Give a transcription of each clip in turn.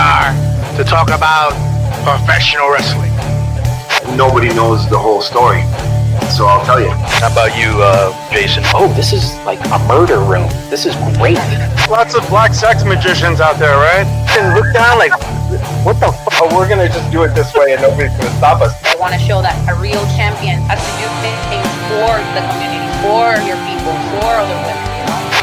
are to talk about professional wrestling. Nobody knows the whole story, so I'll tell you. How about you, Jason? Oh, this is like a murder room. This is great. Lots of black sex magicians out there, right? And look down like, what the fuck? Oh, we're gonna just do it this way and nobody's gonna stop us. I want to show that a real champion has to do things for the community, for your people, for other women.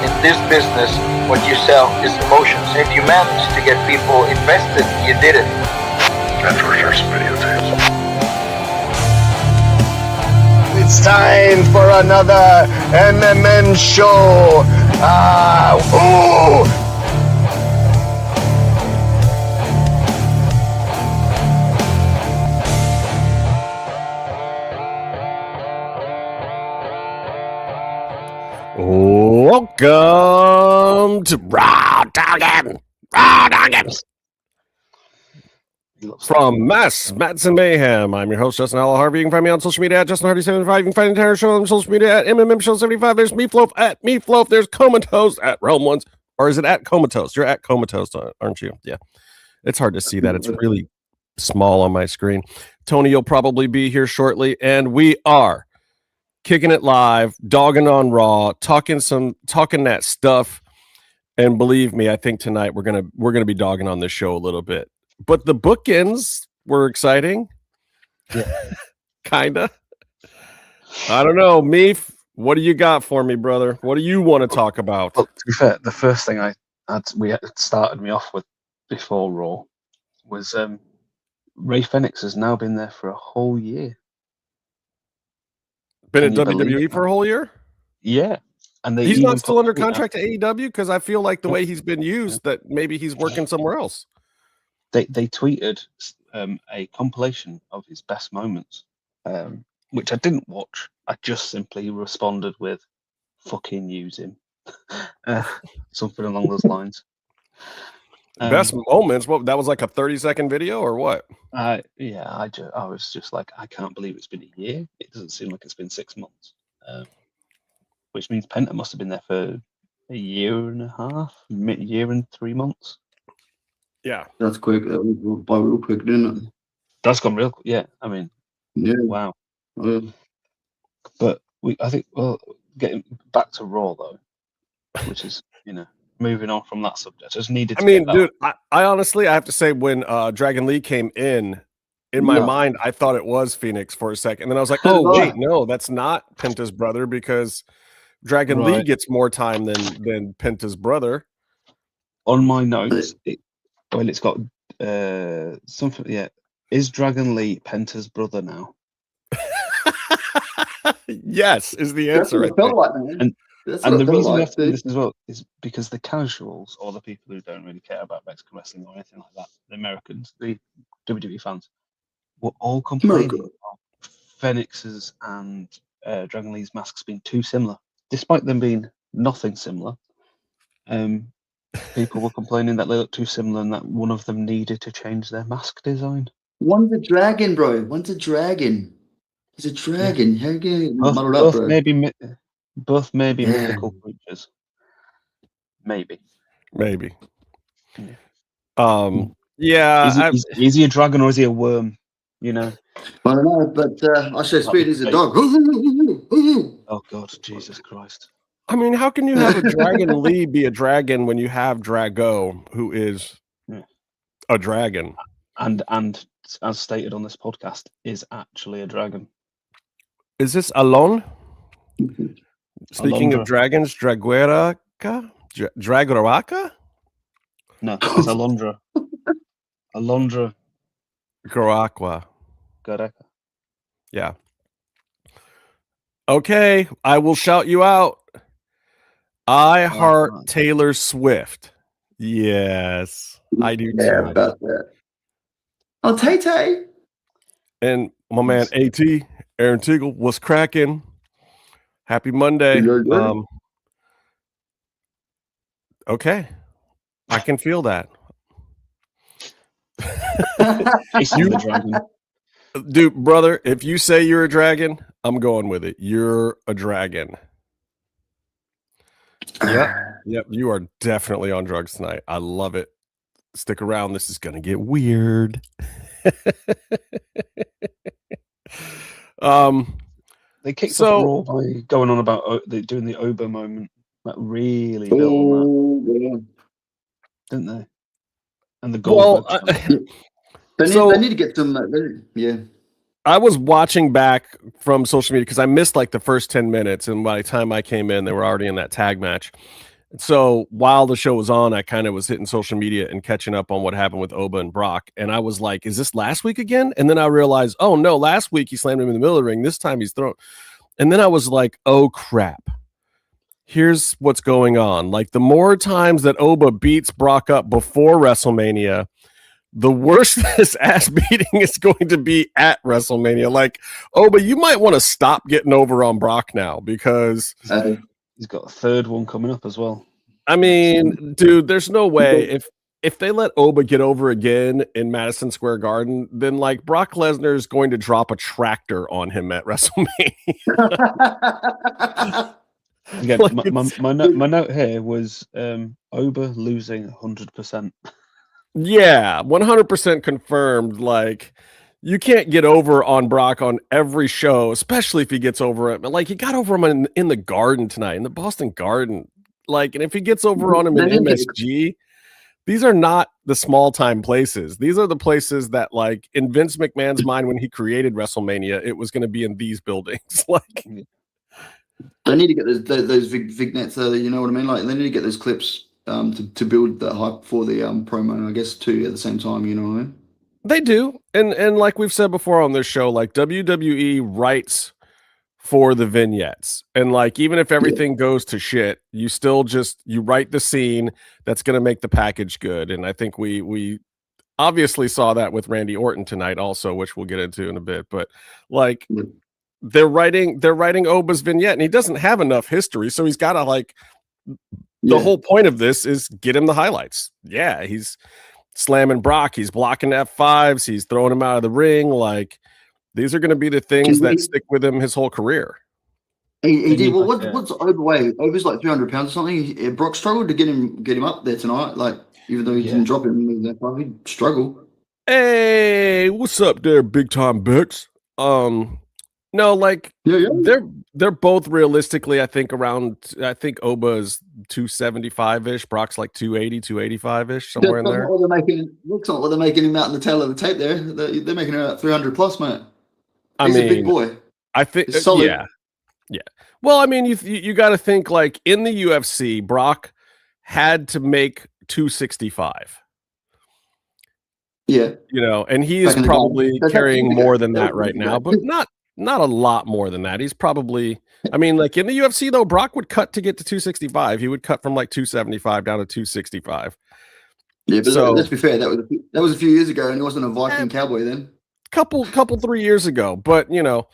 In this business, what you sell is emotions. If you manage to get people invested, you did it. That's for sure some videotapes. It's time for another MMM show. Welcome to Raw Doggin. From Mats and Mayhem. I'm your host, Justin Harvey. You can find me on social media at JustinHarvey75. You can find the entire show on social media at MMMshow75. There's Meefloaf at Meefloaf. There's Comatose at Realm Ones. Or is it at Comatose? You're at Comatose, aren't you? Yeah. It's hard to see that. It's really small on my screen. Tony, you'll probably be here shortly. And we are kicking it live, dogging on Raw, talking that stuff. And believe me, I think tonight we're gonna be dogging on this show a little bit. But the bookends were exciting. Yeah. Kinda. I don't know. Meef, what do you got for me, brother? What do you want to talk about? Well, to be fair, the first thing we started me off with before Raw was Ray Phoenix has now been there for a whole year. Been at WWE for a whole year? Yeah. And he's not still under contract to AEW because I feel like the way he's been used that maybe he's working somewhere else. They tweeted a compilation of his best moments, which I didn't watch. I just simply responded with "fucking use him," something along those lines. Best moments? What? That was like a 30-second video, or what? Yeah, I was just like, I can't believe it's been a year. It doesn't seem like it's been 6 months, which means Penta must have been there for a year and a half, year and 3 months. Yeah, that's quick. That was by real quick, didn't it? That's gone real quick. Yeah, I mean, yeah, wow. But I think, getting back to Raw though, which is moving on from that subject, I just needed. Dude, I honestly, I have to say, when Dragon Lee came in my mind, I thought it was Phoenix for a second, and then I was like, oh wait, no, that's not Penta's brother because Dragon Lee gets more time than Penta's brother. On my notes, it's got something. Yeah, is Dragon Lee Penta's brother now? Yes, is the answer. That's what it felt like, man. And the reason we have to do this as well is because the casuals, or the people who don't really care about Mexican wrestling or anything like that, the Americans, the WWE fans, were all complaining of Phoenix's and Dragon Lee's masks being too similar, despite them being nothing similar. People were complaining that they looked too similar and that one of them needed to change their mask design. One's a dragon, bro. One's a dragon. He's a dragon. How you both maybe mythical creatures. Maybe. Yeah. Is he a dragon or is he a worm? I don't know, but I say Speed is a dog. Oh God, Jesus Christ. I mean, how can you have a Dragon Lee be a dragon when you have Drago, who is a dragon? And as stated on this podcast, is actually a dragon. Is this Alon? Speaking Alondra. of dragons, Dragueraca? Dragoraca? No, it's Alondra. Alondra. Gorakwa. Goreka. Yeah. Okay, I will shout you out. I heart Taylor Swift. Yes, I do too. Yeah, about that. Oh, Tay. And my man AT, Aaron Teagle, was cracking. Happy Monday. Okay, I can feel that. Dude, brother, if you say you're a dragon, I'm going with it. You're a dragon. Yep, you are definitely on drugs tonight. I love it. Stick around. This is going to get weird. They kicked off Raw by going on about doing the Oba moment. That really built on that, didn't they? And the Goldberg. They need to get some. Yeah. I was watching back from social media because I missed like the first 10 minutes, and by the time I came in, they were already in that tag match. So while the show was on, I kind of was hitting social media and catching up on what happened with Oba and Brock. And I was like, is this last week again? And then I realized, oh no, last week he slammed him in the middle of the ring. This time he's thrown. And then I was like, oh crap. Here's what's going on. Like, the more times that Oba beats Brock up before WrestleMania, the worse this ass beating is going to be at WrestleMania. Like, Oba, you might want to stop getting over on Brock now, because he's got a third one coming up as well. I mean, dude, there's no way if they let Oba get over again in Madison Square Garden, then like Brock Lesnar is going to drop a tractor on him at WrestleMania. Again, my note here was Oba losing 100%. Yeah, 100% confirmed. Like, you can't get over on Brock on every show, especially if he gets over it. Like, he got over him in the Garden tonight, in the Boston Garden. Like, and if he gets over on him in MSG, these are not the small time places. These are the places that, like, in Vince McMahon's mind, when he created WrestleMania, it was going to be in these buildings. Like, they need to get those vignettes. You know what I mean? Like, they need to get those clips to build that hype for the promo. I guess too at the same time. You know what I mean? They do, and like we've said before on this show, like WWE writes for the vignettes, and like even if everything goes to shit, you still you write the scene that's going to make the package good. And I think we obviously saw that with Randy Orton tonight, also, which we'll get into in a bit. But like. They're writing Oba's vignette, and he doesn't have enough history, so he's got to like. The whole point of this is get him the highlights. Yeah, he's slamming Brock, he's blocking F5s, he's throwing him out of the ring. Like, these are going to be the things that stick with him his whole career. He did. Well, what's Oba weigh? Oba's like 300 pounds or something. Brock struggled to get him up there tonight. Like, even though he didn't drop him, he'd struggle. Hey, what's up there, big time Bex? No, like they're both realistically, I think Oba is 275-ish, Brock's like 280, 285-ish, somewhere in there. Looks like what they're making him out in the tail of the tape there. They're making him out 300 plus, mate. He's a big boy. I think yeah. Well, I mean, you got to think, like, in the UFC, Brock had to make 265. Yeah. You know, and he is probably carrying more than that right now, but not a lot more than that. He's probably, I mean, like in the UFC though, Brock would cut to get to 265. He would cut from like 275 down to 265. Yeah, but let's be fair. That was a few years ago, and he wasn't a Viking cowboy then. Couple 3 years ago, but you know,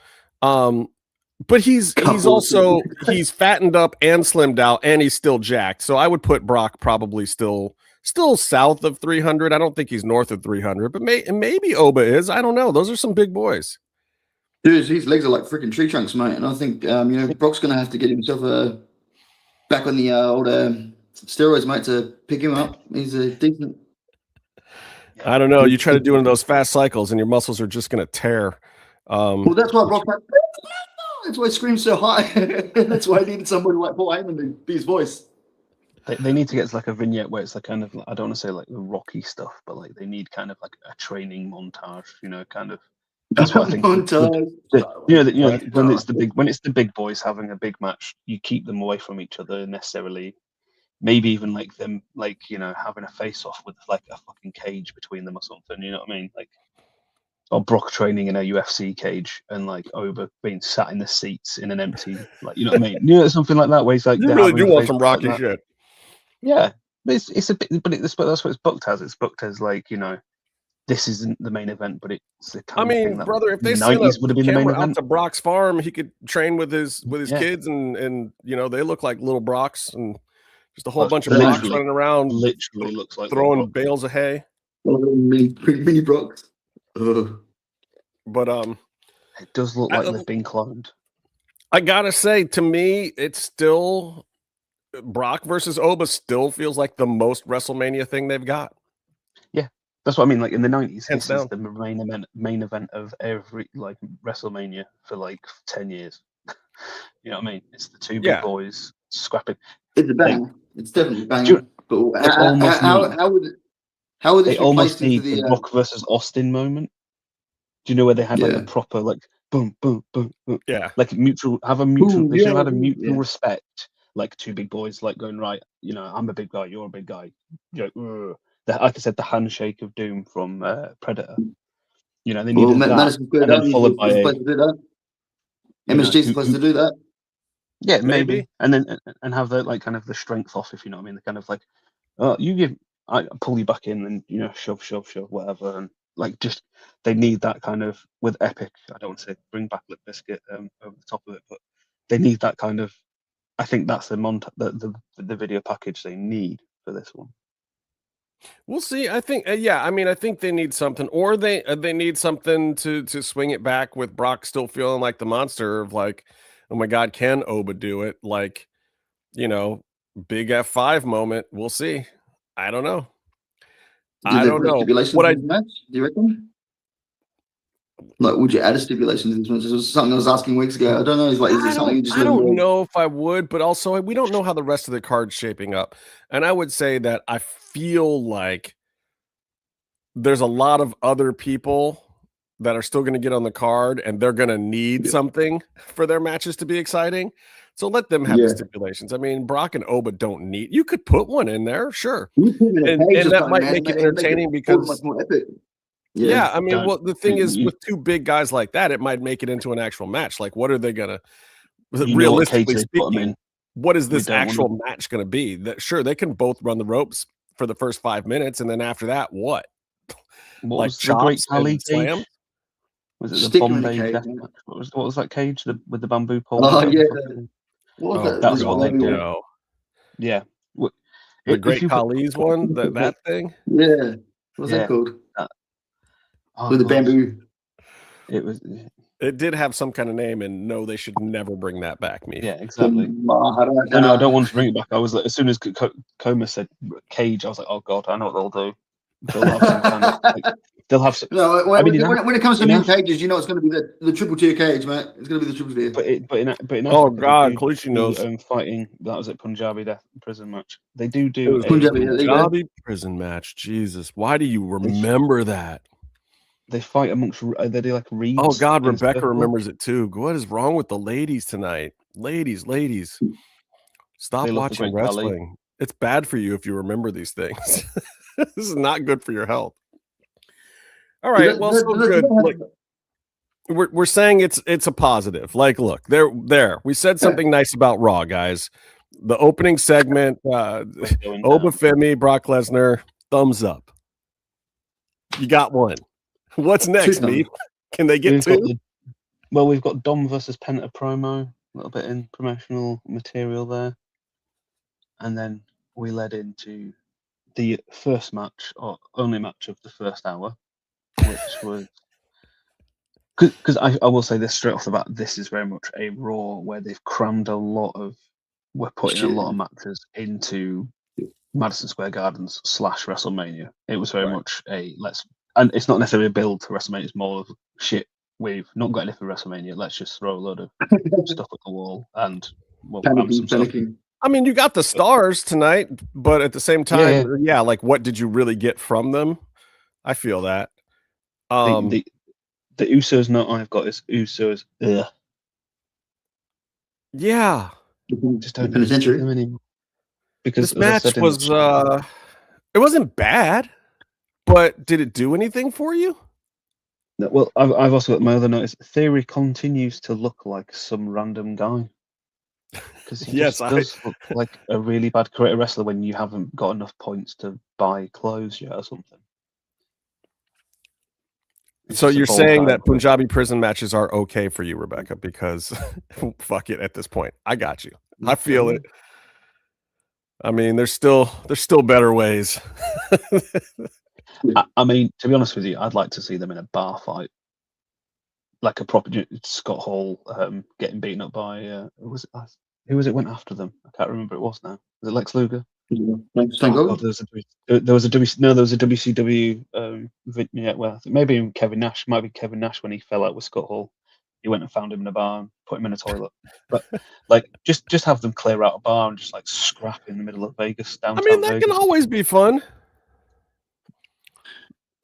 but he's also he's fattened up and slimmed out, and he's still jacked. So I would put Brock probably still south of 300. I don't think he's north of 300, but maybe Oba is. I don't know. Those are some big boys. Dude, his legs are like freaking tree trunks, mate. And I think Brock's going to have to get himself back on the old steroids, mate, to pick him up. He's a decent. I don't know. You try to do one of those fast cycles, and your muscles are just going to tear. Well, that's why Brock. That's why he screams so high. That's why I needed somebody like Paul Heyman to be his voice. They need to get like a vignette where it's like kind of, I don't want to say like the Rocky stuff, but like they need kind of like a training montage, you know, kind of. That's what I think. When it's the big boys having a big match, you keep them away from each other necessarily. Maybe even like them, like, you know, having a face off with like a fucking cage between them or something. You know what I mean? Like, or Brock training in a UFC cage and like Oba being sat in the seats in an empty, like, you know what I mean? You know, something like that. Where he's like, you really do want some Rocky shit. Yeah, but it's a bit, but that's what it's booked as. It's booked as like, you know. This isn't the main event, but it's the kind of thing that brother, if they set up the camera out to Brock's farm, he could train with his kids, and you know, they look like little Brocks, and just a whole bunch of Brocks running around, literally looks like throwing bales of hay. Mini Brocks. But it does look like they've been cloned. I gotta say, to me, it's still Brock versus Oba still feels like the most WrestleMania thing they've got. That's what I mean. Like in the 90s, Hands this is down. the main event of every like WrestleMania for like 10 years. You know what I mean? It's the two big Yeah. boys scrapping. It's a banger. It's definitely a banger. Do you- But They almost how would They this almost replaced into need the? the Rock versus Austin moment. Do you know where they had like Yeah. a proper like boom, boom, boom, boom, Yeah. like mutual have a mutual? Ooh, They should have had a yeah, mutual yeah. respect, like two big boys, like going right. You know, I'm a big guy, you're a big guy. You know, like I said, the handshake of doom from Predator. You know, they Well, needed that, Madison Square and then Garden followed was by a supposed to do that. you know, MSG is supposed to do that. yeah, Maybe. maybe, and then and have the like kind of the strength off, if you know what I mean. The kind of like, oh, I pull you back in, and you know, shove, whatever, and like just they need that kind of with Epic. I don't want to say bring back Lip Biscuit over the top of it, but they need that kind of. I think that's the video package they need for this one. We'll see. I think, yeah. I mean, I think they need something, or they need something to swing it back with Brock still feeling like the monster of like, oh my God, can Oba do it? Like, you know, big F5 moment. We'll see. I don't know. I don't know. Stipulations in this match? Do you reckon? Like, would you add a stipulation to this match? This was something I was asking weeks ago. I don't know. Is it something you just? I don't know if I would, but also we don't know how the rest of the card's shaping up. And I would say that I feel like there's a lot of other people that are still going to get on the card, and they're going to need something for their matches to be exciting. So let them have the stipulations. I mean, Brock and Oba don't need. You could put one in there, sure, and that might make it entertaining because. Yeah, I mean, well, the thing is, with two big guys like that, it might make it into an actual match. Like, what are they gonna? Realistically speaking, what is this actual match going to be? That sure they can both run the ropes for the first 5 minutes, and then after that, what? What like was the Great Khali slam? Was it the Bombay death match? What was that cage with the bamboo pole? Oh yeah, what was that? That was what they did. Yeah, the Great Khali's one. That thing. Yeah, what's that called? With the bamboo. It was. It did have some kind of name, and no, they should never bring that back. Me. Yeah, exactly. No, I don't want to bring it back. I was like, as soon as Coma said cage, I was like, oh god, I know what they'll do. They'll have some kind of. They'll have some. No, when it comes to new cages, you know it's going to be the triple tier cage, mate. It's going to be the triple tier. But in oh god, Khaleesi knows. Fighting that was at Punjabi death prison match. They do a Punjabi prison match. Jesus, why do you remember that? They fight amongst. They do like reeds. Oh God, Rebecca remembers it too. What is wrong with the ladies tonight? Ladies, stop watching wrestling. It's bad for you if you remember these things. This is not good for your health. All right, well, so good. Look, we're saying it's a positive. Like, look, there. We said something nice about Raw, guys. The opening segment, Oba Femi, Brock Lesnar, thumbs up. You got one. What's next, Meef? Can they get two? We've got Dom versus Penta promo, a little bit in promotional material there. And then we led into the first match, or only match of the first hour, which was... Because I will say this straight off the bat, this is very much a Raw where they've crammed a lot of... We're putting a lot of matches into Madison Square Gardens / WrestleMania. It was very much a and it's not necessarily a build to WrestleMania. It's more of shit. We've not got anything for WrestleMania. Let's just throw a load of stuff at the wall and I mean, you got the stars tonight, but at the same time, like, what did you really get from them? I feel that. The Usos note I've got is Usos. Yeah, just don't penitentiary anymore. Because this match was it wasn't bad. But did it do anything for you? No, well, I've also got my other note is Theory continues to look like some random guy. Because he does look like a really bad creative wrestler when you haven't got enough points to buy clothes yet or something. So you're saying that Punjabi prison matches are okay for you, Rebecca, because fuck it at this point. I got you. I feel it. I mean, there's still better ways. I mean, to be honest with you, I'd like to see them in a bar fight, like a proper Scott Hall getting beaten up by who was it went after them? I can't remember who it was now. Was it Lex Luger? Thank Oh, God. God, there was a WCW vignette where I think maybe Kevin Nash, might be Kevin Nash when he fell out with Scott Hall. He went and found him in a bar and put him in a toilet. But like, just have them clear out a bar and just like scrap in the middle of Vegas, downtown I mean, that Vegas. can always be fun.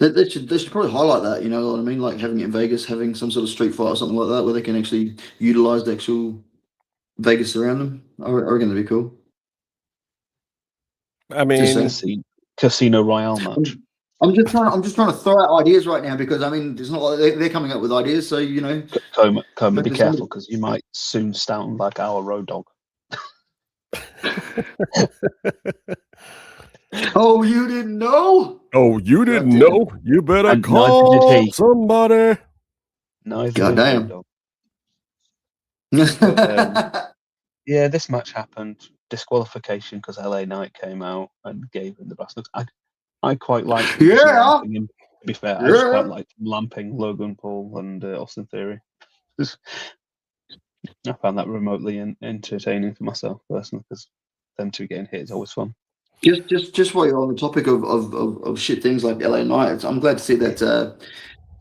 They should probably highlight that, you know what I mean? Like having it in Vegas, having some sort of street fight or something like that, where they can actually utilize the actual Vegas around them. I reckon that'd be cool. I mean, Casino Royale match. I'm just trying to throw out ideas right now because I mean, it's not like they're coming up with ideas. So you know, Coma, be careful because you might soon sound like our road dog. Oh, you didn't know? Oh, you didn't know? You better And call neither did he. somebody. Neither Goddamn. did Road Dogg. Yeah, this match happened. Disqualification because LA Knight came out and gave him the brass knuckles. I quite liked him. Yeah. To be fair, I just quite liked lamping Logan Paul and Austin Theory. I found that remotely entertaining for myself personally because them two getting hit is always fun. Just while you're on the topic of shit things like LA Knight, I'm glad to see that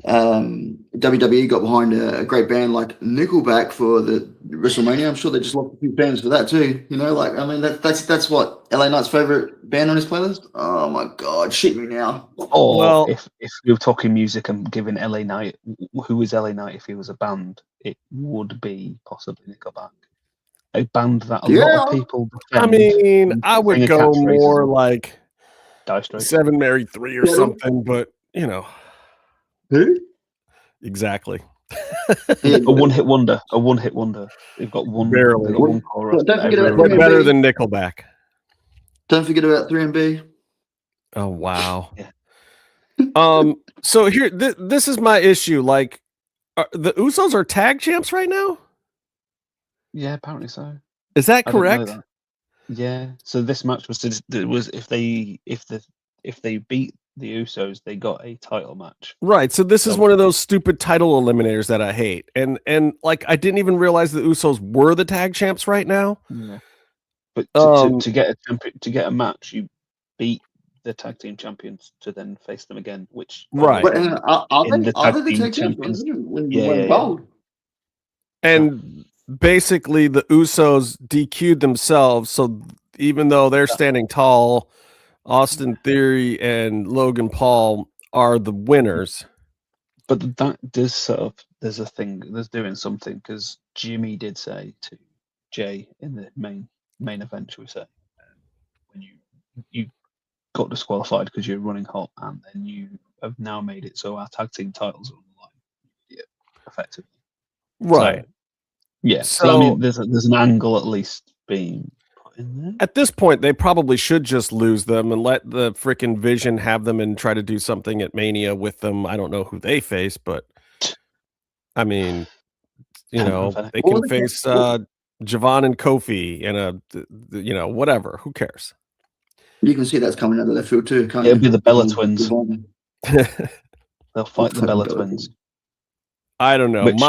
WWE got behind a great band like Nickelback for the WrestleMania. I'm sure they just lost a few fans for that too. You know, like I mean that's what LA Knight's favorite band on his playlist. Oh my god, shit me now. Or Well- if we were talking music and giving LA Knight, who is LA Knight if he was a band? It would be possibly Nickelback. A band that a lot of people I defend. mean, I would Sing a go catchphrase more as well. like Dire Straits. 7 Married 3 or something, but you know. Who? Exactly. A one-hit wonder. They've got one. Barely. They've got one chorus. Well, don't forget about But 3MB. better than Nickelback. Don't forget about 3MB. Oh wow. Yeah. So here, this is my issue. Like, the Usos are tag champs right now. Yeah, apparently so. Is that I didn't know correct? that. Yeah. So this match was if they beat the Usos, they got a title match. Right. So this is So- one of those stupid title eliminators that I hate. And like I didn't even realize the Usos were the tag champs right now. Yeah. But to get a match, you beat the tag team champions to then face them again, which Right. But are In they the tag the team tag champions. champions when Yeah, you went yeah. bold? And basically the Usos DQ'd themselves. So even though they're standing tall, Austin Theory and Logan Paul are the winners. But that does there's doing something because Jimmy did say to Jay in the main event, shall we say, when you got disqualified because you're running hot, and then you have now made it so our tag team titles are on the line. Yeah, effectively. Right. So, yeah. So I So- mean, there's an angle at least being put in there. At this point, they probably should just lose them and let the freaking Vision have them and try to do something at Mania with them. I don't know who they face, but I mean, you know, they Well, can face Javon and Kofi and whatever. Who cares? You can see that's coming out of left field too, can't It'll you? be the Bella Twins. Devon. They'll fight the Fucking Bella Bella Twins. I don't know. Which-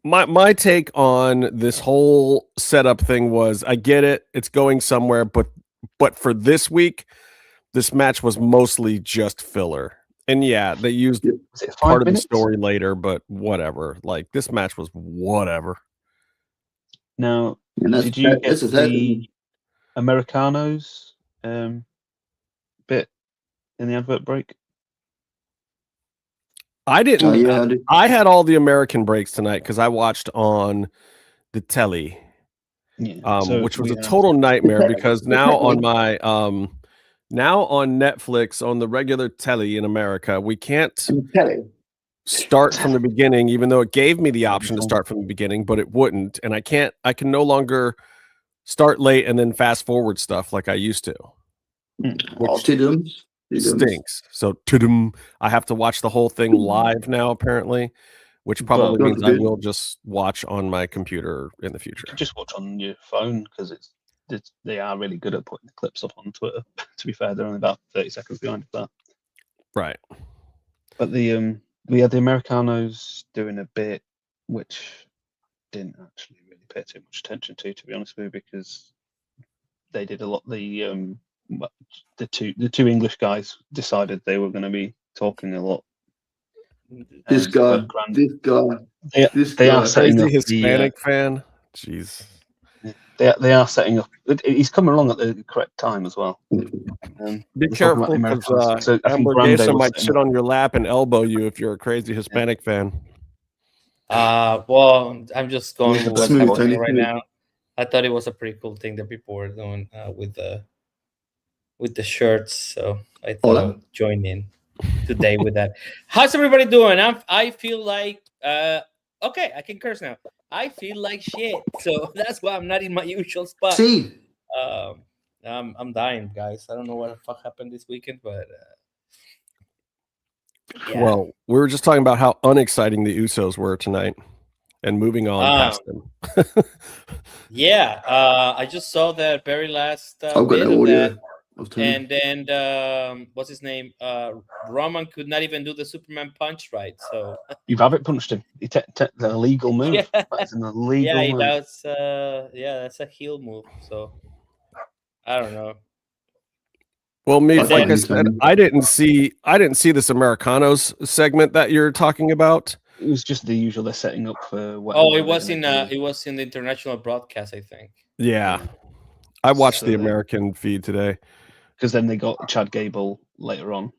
My take on this whole setup thing was I get it, it's going somewhere, but for this week, this match was mostly just filler. And yeah, they used Was it 5 part of the minutes? story later, but whatever. Like this match was whatever. Now, And that's, did you get that's a tag the team. Americanos bit in the advert break? I didn't. Oh, yeah, I do. I had all the American breaks tonight because I watched on the telly, Yeah. So which was we a have- total nightmare because now on my now on Netflix on the regular telly in America, we can't Telly. start from the beginning, even though it gave me the option to start from the beginning, but it wouldn't. And I can no longer start late and then fast forward stuff like I used to. Oh, Tidums. Stinks. So I have to watch the whole thing live now, apparently, which probably Well, means I good. will just watch on my computer in the future. Just watch on your phone because they are really good at putting the clips up on Twitter. To be fair, they're only about 30 seconds behind that. Right. But we had the Americanos doing a bit which didn't actually really pay too much attention to be honest with you, because they did a lot. The the two English guys decided they were going to be talking a lot. This guy. They are setting crazy up Hispanic fan. Jeez. They are setting up. He's coming along at the correct time as well. Be careful, because Hamburguesa might sit on your lap and elbow you if you're a crazy Hispanic fan. Well, I'm just going with what's Smooth, happening Tony, right smooth. now. I thought it was a pretty cool thing that people were doing with the shirts, so I thought I would join in today with that. How's everybody doing? I feel like okay, I can curse now. I feel like shit, so that's why I'm not in my usual spot. See, I'm dying, guys. I don't know what the fuck happened this weekend, but yeah. Well, we were just talking about how unexciting the Usos were tonight, and moving on past them. Yeah, I just saw that very last bit of that. And then what's his name? Roman could not even do the Superman punch right. So you've have it punched him. The illegal move. Yeah. That's an illegal move. That's a heel move. So I don't know. Well, like I said, I didn't see this Americanos segment that you're talking about. It was just the usual. They're setting up for. It was in the international broadcast, I think. Yeah, I watched the American feed today. Because then they got Chad Gable later on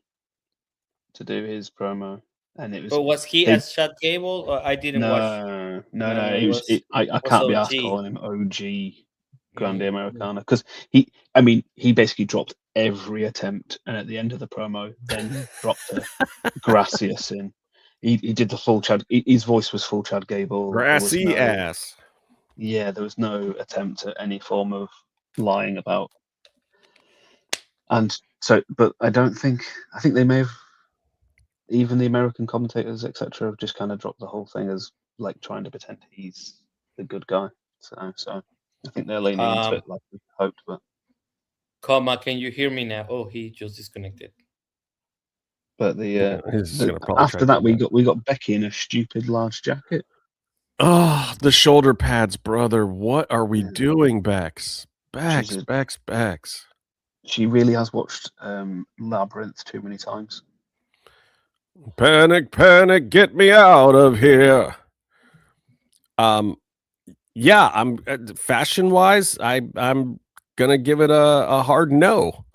to do his promo, and it was. But was he as Chad Gable? Or I didn't watch. No. I can't be asked calling him OG Grande Americana, because he basically dropped every attempt, and at the end of the promo, then dropped a Gracias in. He did the full Chad. His voice was full Chad Gable. Grassy ass. Yeah, there was no attempt at any form of lying about. And so, but I think they may have, even the American commentators, etc., have just kind of dropped the whole thing as like trying to pretend he's the good guy. So I think they're leaning into it like we hoped. But Comma, can you hear me now? Oh, he just disconnected. But after that, we got Becky in a stupid large jacket. Oh, the shoulder pads, brother! What are we doing, Bex? Bex. She really has watched Labyrinth too many times. Panic, get me out of here. Yeah, I'm fashion-wise, I'm gonna give it a hard no.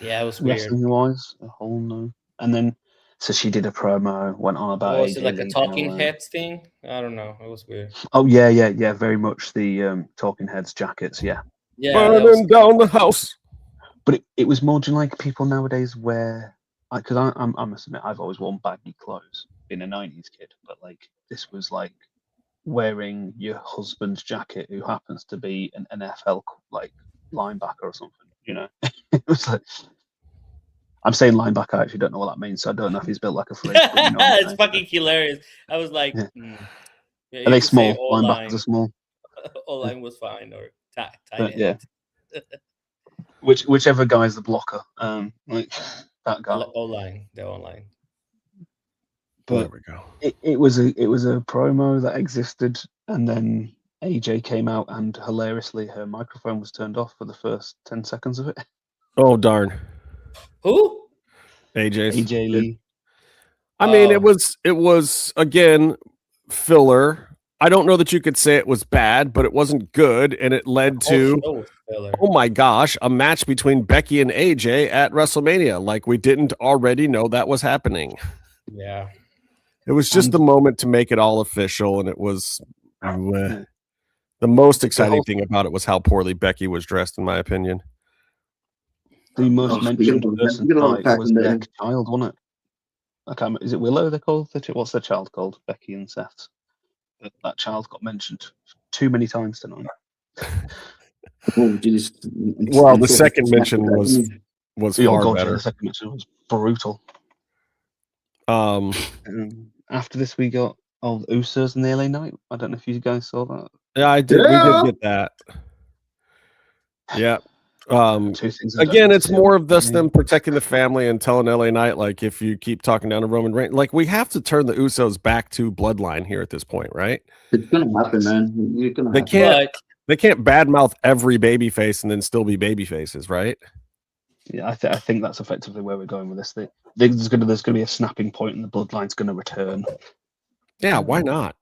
Yeah, it was weird. Wrestling-wise, a whole no. And then, so she did a promo, went on about. Was it like a Talking Heads thing? I don't know. It was weird. Oh yeah, very much the Talking Heads jackets. Yeah. Burning down the house. But it was more than like people nowadays wear, because I must admit I've always worn baggy clothes, being a 90s kid, but like this was like wearing your husband's jacket who happens to be an NFL like linebacker or something, you know. It was like, I'm saying linebacker, I actually don't know what that means, so I don't know if he's built like a fridge. But you know it's fucking hilarious. I was like, Are they small? Linebackers are small. O-line was fine, or tight end. Yeah. Whichever guy's the blocker, like that guy. O-line, the O-line. But there we go. It was a promo that existed, and then AJ came out, and hilariously, her microphone was turned off for the first 10 seconds of it. Oh darn! Who? AJ Lee. I mean, it was again filler. I don't know that you could say it was bad, but it wasn't good, and it led to, oh my gosh, a match between Becky and AJ at WrestleMania. Like we didn't already know that was happening. Yeah. It was just the moment to make it all official, and it was the most exciting thing about it was how poorly Becky was dressed, in my opinion. The most mentioned person was the child, wasn't it? Is it Willow they call it? What's the child called? Becky and Seth. That child got mentioned too many times tonight. Well, the second mention was far better. The second mention was brutal. After this, we got the Usos and the LA Knight. I don't know if you guys saw that. Yeah, I did. Yeah. We did get that. Yeah. Again, it's more of them protecting the family and telling LA Knight, like, if you keep talking down to Roman Reigns, like, we have to turn the Usos back to bloodline here at this point, right? It's gonna happen, man. They they can't badmouth every babyface and then still be baby faces, right? Yeah, I think that's effectively where we're going with this. There's gonna be a snapping point, and the bloodline's gonna return. Yeah, why not?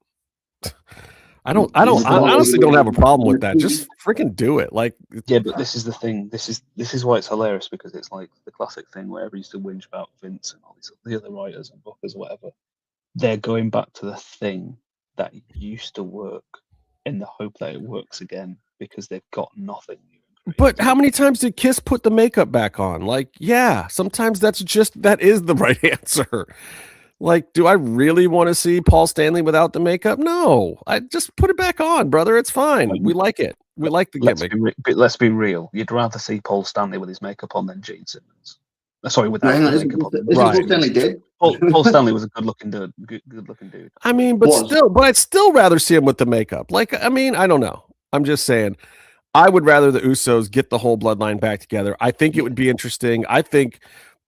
I honestly don't have a problem with that. Just freaking do it. Like, yeah, but this is the thing. This is why it's hilarious, because it's like the classic thing where everybody used to whinge about Vince and all the other writers and bookers or whatever. They're going back to the thing that used to work in the hope that it works again, because they've got nothing new. But how many times did Kiss put the makeup back on? Like, yeah, sometimes that is the right answer. Like, do I really want to see Paul Stanley without the makeup? No, I just put it back on, brother. It's fine. We like it. We like the gimmick. But let's be real. You'd rather see Paul Stanley with his makeup on than Gene Simmons. Sorry, without the makeup on. Is Paul Stanley dead? Paul Stanley was a good-looking dude. I mean, but I'd still rather see him with the makeup. Like, I mean, I don't know. I'm just saying. I would rather the Usos get the whole bloodline back together. I think it would be interesting. I think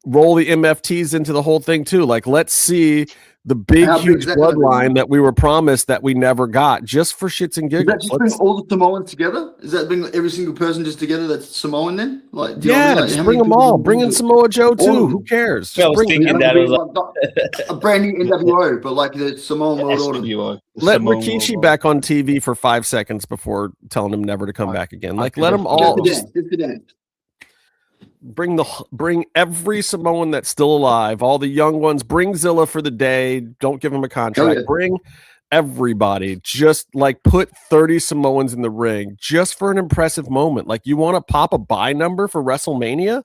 roll the MFTs into the whole thing too. Like, let's see the big, huge bloodline that we were promised that we never got, just for shits and giggles. Does that just bring all the Samoans together? Is that bring every single person just together that's Samoan then? Like, just bring them all. Bring in Samoa Joe too. Who cares? I was thinking that was a brand new NWO, but like the Samoan World Order. Let Rikishi back on TV for 5 seconds before telling him never to come back again. Like, let them all. Bring every Samoan that's still alive, all the young ones. Bring Zilla for the day. Don't give him a contract. Bring everybody. Just like put 30 Samoans in the ring just for an impressive moment. Like, you want to pop a buy number for WrestleMania?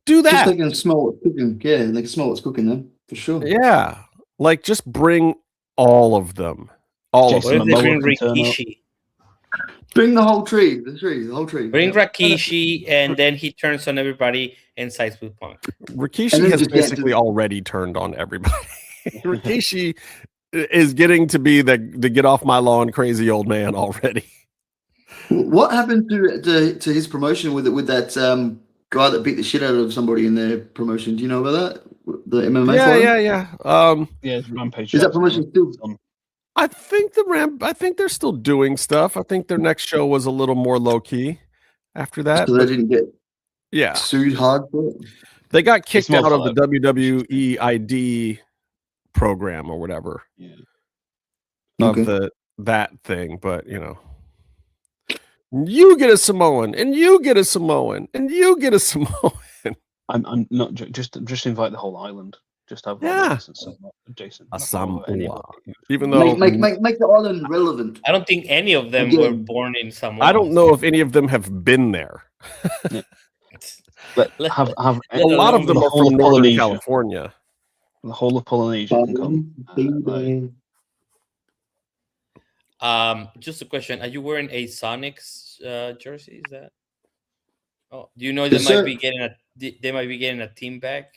Do that. Just they can smell what's cooking. Yeah, they can smell what's cooking then for sure. Yeah, like just bring all of them. All of them. Bring Rikishi. Bring the whole tree. The whole tree. Bring Rikishi, and then he turns on everybody and sides with Punk. Rikishi has basically already turned on everybody. Rikishi is getting to be the get off my lawn crazy old man already. What happened to his promotion with that guy that beat the shit out of somebody in their promotion? Do you know about that? The MMA Yeah. Yeah, Rampage. Is that promotion still on? I think they're still doing stuff. I think their next show was a little more low key after that. So they didn't get sued hard for it? They got kicked out of the WWE ID program or whatever. Yeah. Of that thing, but you know. You get a Samoan, and you get a Samoan, and you get a Samoan. I'm not just invite the whole island. Just have Jason. A Samoa. Even though make the island relevant. I don't think any of them were born in Samoa. I don't know if any of them have been there. But have a lot of them are from Northern California. The whole of Polynesia can come. Just a question: are you wearing a Sonics jersey? Is that? Oh, do you know they might be getting a team back?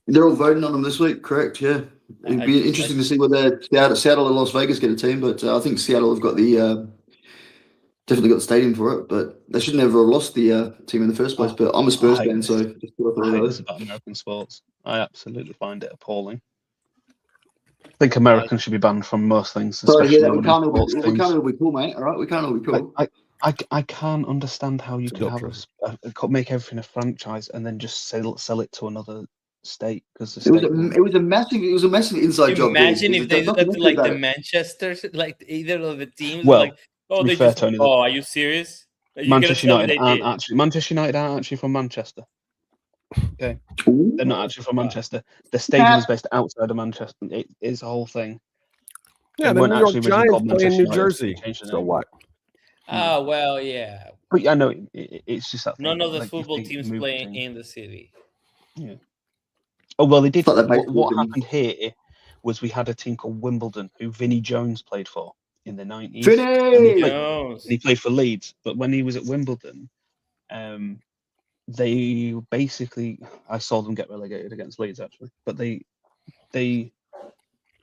They're all voting on them this week, correct? Yeah, it'd be interesting to see whether Seattle and Las Vegas get a team, but I think Seattle have got definitely got the stadium for it. But they should never have lost the team in the first place. But I'm a Spurs fan, so I hate this about American sports. I absolutely find it appalling. I think Americans should be banned from most things. Sorry, we can't all be cool, mate. All right, we can't all be cool. I can't understand how you can make everything a franchise and then just sell it to another state, because it was a massive inside job. Imagine if they did that to like the Manchester, like either of the teams. Well, like, they just. Tony, are you serious? Manchester United aren't actually from Manchester. Okay, they're not actually from Manchester. The stadium is based outside of Manchester. It is a whole thing. Yeah, the New York Giants play in New Jersey. So what? Oh well, yeah. But I know it's just that. None of the football teams playing in the city. Yeah. Oh well, they did. What happened here was we had a team called Wimbledon, who Vinnie Jones played for in the 90s. He played for Leeds, but when he was at Wimbledon, they basically, I saw them get relegated against Leeds actually, but they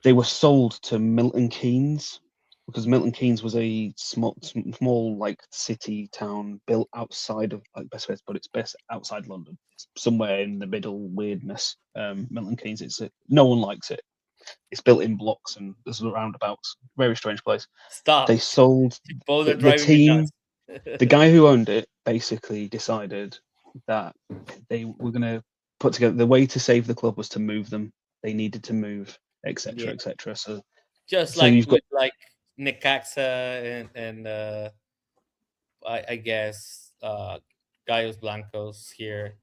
were sold to Milton Keynes, because Milton Keynes was a small like city town built outside of, like, best way to put it's best outside London. It's somewhere in the middle weirdness. Milton Keynes, no one likes it. It's built in blocks and there's roundabouts. Very strange place. Stop. They sold both are the team. The guy who owned it basically decided that they were going to put together the way to save the club was to move them. They needed to move, etc., etc. So just so like you've got with like Necaxa and I guess Gallos Blancos here.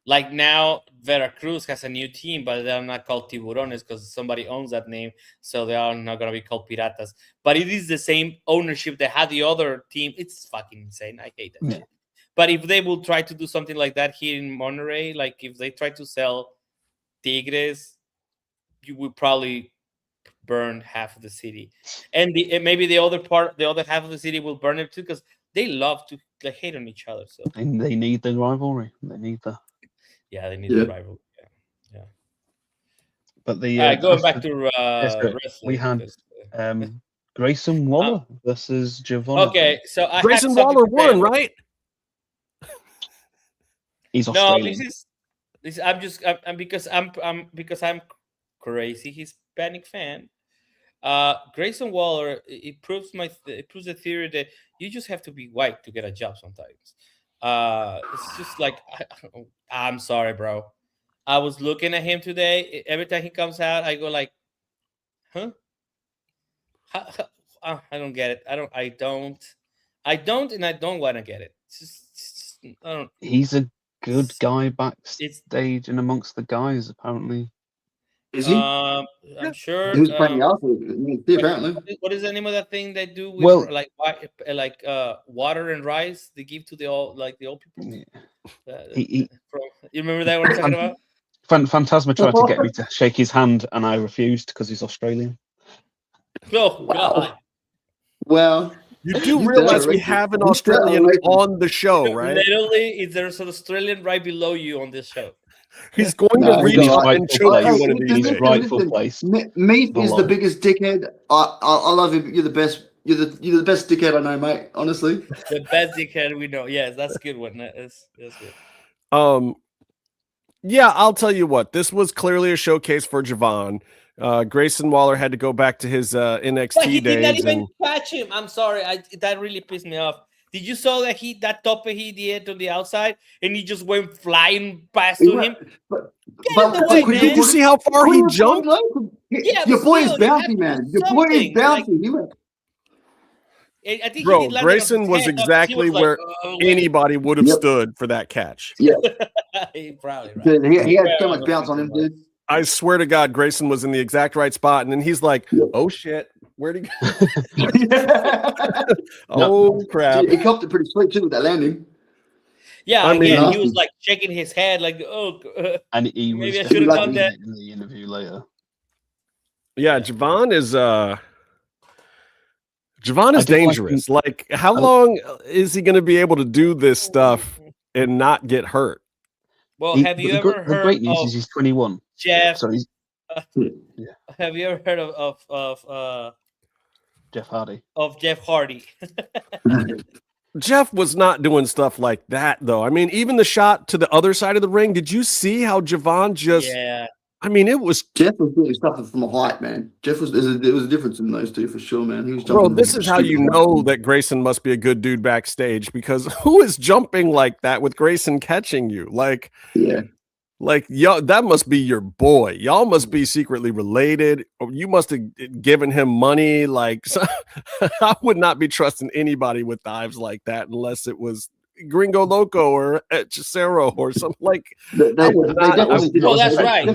Like now, Veracruz has a new team, but they're not called Tiburones because somebody owns that name, so they are not gonna be called Piratas. But it is the same ownership that had the other team. It's fucking insane. I hate that shit. But if they will try to do something like that here in Monterrey, like if they try to sell Tigres, you would probably burn half of the city, and maybe the other half of the city will burn it too because they love to hate on each other. So they need the rivalry. They need the they need the rivalry. Yeah. But the going back to wrestling, we had Grayson Waller versus Giovanni. Okay, so Grayson Waller won, right? He's Australian. No, this. I'm because I'm crazy Hispanic fan. Grayson Waller, it proves the theory that you just have to be white to get a job sometimes. It's just like I'm sorry, bro. I was looking at him today. Every time he comes out, I go like, huh? I don't get it. I don't, and I don't want to get it. It's just I don't. He's a good guy backstage and amongst the guys, apparently. Is he? I'm sure. He was playing apparently. What is the name of that thing they do with like water and rice they give to the old people? You remember that one I'm talking about? Phantasma tried to get me to shake his hand, and I refused because he's Australian. Oh God! Well, you do realize we have an Australian on the show, right? Literally, there's an Australian right below you on this show. He's going to reach out and choke you one of these days. Rightful place. Meef is the biggest dickhead. I love him. You're the best. You're the best dickhead I know, mate. Honestly, the best dickhead we know. Yes, that's a good one. That's good. Yeah, I'll tell you what. This was clearly a showcase for Javon. Grayson Waller had to go back to his NXT but he days. Did not even catch him. I'm sorry. That really pissed me off. Did you saw that tope he did to the outside and he just went flying past to him? Did you see how far he jumped? Your boy is bouncy, man. Your boy is bouncy. I think bro, Grayson was exactly where anybody would have stood for that catch. Yeah, he probably right. Dude, he had so much bounce on him, dude. I swear to God, Grayson was in the exact right spot, and then he's like, "Oh shit, where'd he go?" Oh crap! He copped it pretty sweet too with that landing. Yeah, I mean, he was like shaking his head, like, "Oh." And he maybe I should have done that in the interview later. Yeah, Javon is dangerous. Like, how long is he going to be able to do this stuff and not get hurt? Well, have you ever heard? The great news is he's 21. Jeff. Sorry. Have you ever heard of Jeff Hardy? Of Jeff Hardy. Jeff was not doing stuff like that, though. I mean, even the shot to the other side of the ring. Did you see how Javon just? Yeah. I mean, it was Jeff was doing stuff from a height, man. There was a difference in those two for sure, man. He was bro, this is how you know that Grayson must be a good dude backstage, because who is jumping like that with Grayson catching you? Like, yeah. Like, y'all, that must be your boy. Y'all must be secretly related. Or you must have given him money. Like, so, I would not be trusting anybody with dives like that unless it was Gringo Loco or Cicero or something like. That's right.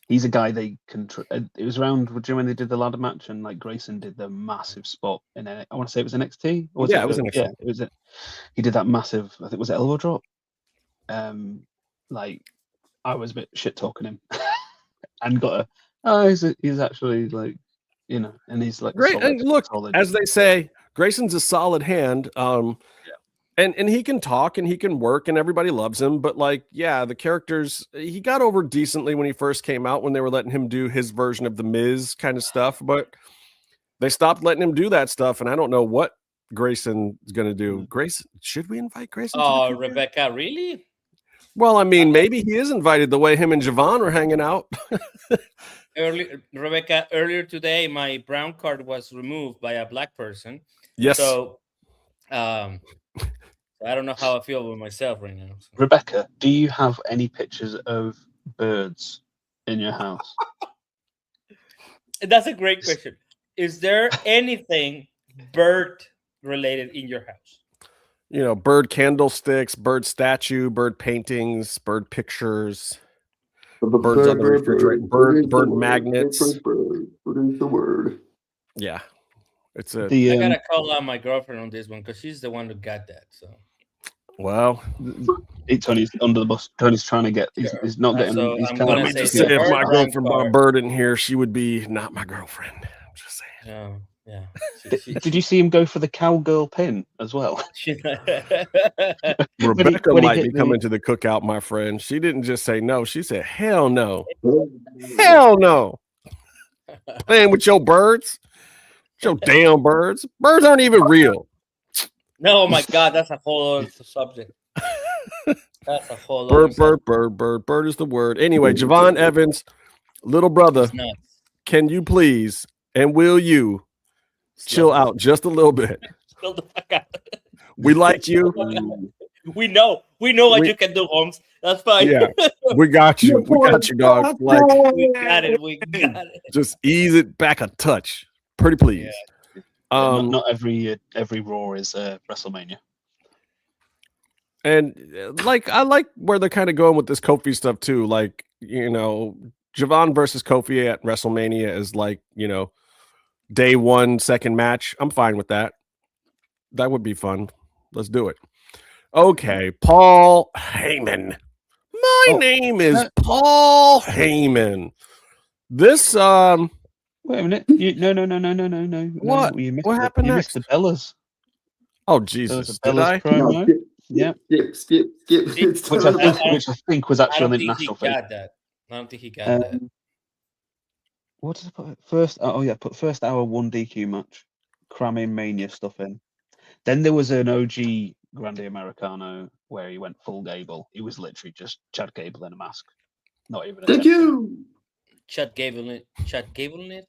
He's a guy they control. It was around when they did the ladder match, and like Grayson did the massive spot in. I want to say it was NXT. Or was it was NXT. Yeah, it was. He did that massive. I think it was elbow drop. Like I was a bit shit talking him, and got a. He's actually like, you know, and he's like great. And look, as they say, Grayson's a solid hand. And he can talk and he can work and everybody loves him. But like, yeah, the characters, he got over decently when he first came out, when they were letting him do his version of the Miz kind of stuff. But they stopped letting him do that stuff. And I don't know what Grayson is going to do. Grayson, should we invite Grayson? Oh, Rebecca, really? Well, I mean, maybe he is invited the way him and Javon are hanging out. Rebecca, earlier today, my brown card was removed by a black person. Yes. So, I don't know how I feel with myself right now. So. Rebecca, do you have any pictures of birds in your house? That's a great question. Is there anything bird related in your house? You know, bird candlesticks, bird statue, bird paintings, bird pictures, birds on the refrigerator, bird magnets. Bird is the word. Yeah, it's a. I gotta call out my girlfriend on this one because she's the one who got that. So, well, Tony's under the bus. Tony's trying to get. He's not getting. So he's I'm kind gonna of Let me just say, if my girlfriend brought a bird in here, she would be not my girlfriend. I'm just saying. Oh, yeah. Did you see him go for the cowgirl pin as well? Rebecca might be coming to the cookout, my friend. She didn't just say no. She said, hell no. Hell no. Playing with your birds. Your damn birds. Birds aren't even real. No, oh my God, that's a whole other subject. That's a whole Bird is the word. Anyway, Javon Evans, little brother, can you please and will you chill out just a little bit? Chill the fuck out. We like you. We know what you can do, Holmes. That's fine. Yeah, we got you. We got you, dog. Like, we got it. Just ease it back a touch. Pretty please. Yeah. Not every Raw is WrestleMania. And like, I like where they're kind of going with this Kofi stuff too. Like, you know, Javon versus Kofi at WrestleMania is like, you know, day 1, second match. I'm fine with that. That would be fun. Let's do it. Okay, Paul Heyman. My name is Paul Heyman. This Wait a minute. No. What? What happened next? You missed the Bellas. Oh Jesus! Did I? Promo. Yeah. Skip. Which I think was actually on the international feed. I don't think he got that. What did I put first? Put first hour 1 DQ match, cramming Mania stuff in. Then there was an OG Grande Americano where he went full Gable. He was literally just Chad Gable in a mask, not even. Thank you. Chad Gable in it.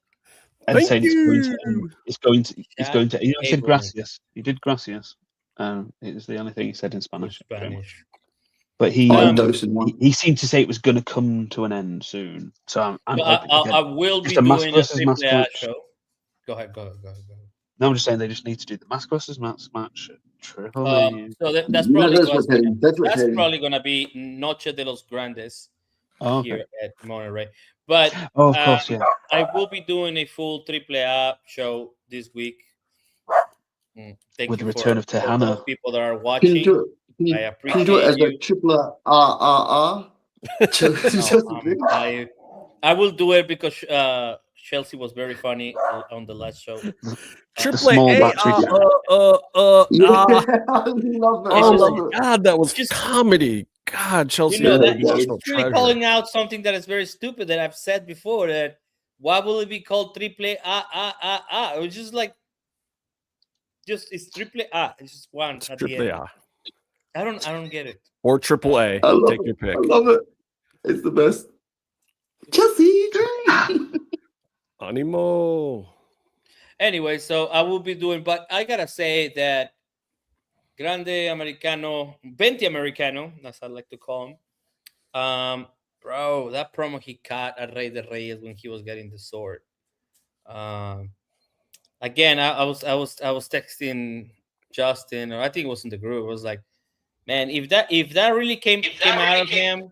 And saying he's going to. He said gracias. He did gracias. It was the only thing he said in Spanish. But he seemed to say it was going to come to an end soon. So I will be doing a triple show. Go ahead. No, I'm just saying they just need to do the mask versus mask match. So that's probably going to be Noche de los Grandes here at Monterrey. But of course, yeah. I will be doing a full AAA show this week. Thank with you the return of Tejano. Those people that are watching. I appreciate can you do it as a triple R? I will do it because Chelsea was very funny on the last show. Triple A. I love that. Oh my God, that was just comedy. God, Chelsea. It's really calling out something that is very stupid that I've said before. That why will it be called triple A? It was just like. It's triple A. It's just one. It's triple A. I don't get it. Or triple A. Take your pick. I love it. It's the best. Chelsea. Animo. Anyway, so I will be doing, but I gotta say that Grande Americano, 20 Americano, as I like to call him. Bro, that promo he cut at Rey de Reyes when he was getting the sword. Again, I was texting Justin, or I think it was in the group. I was like, man, if that really came out of him,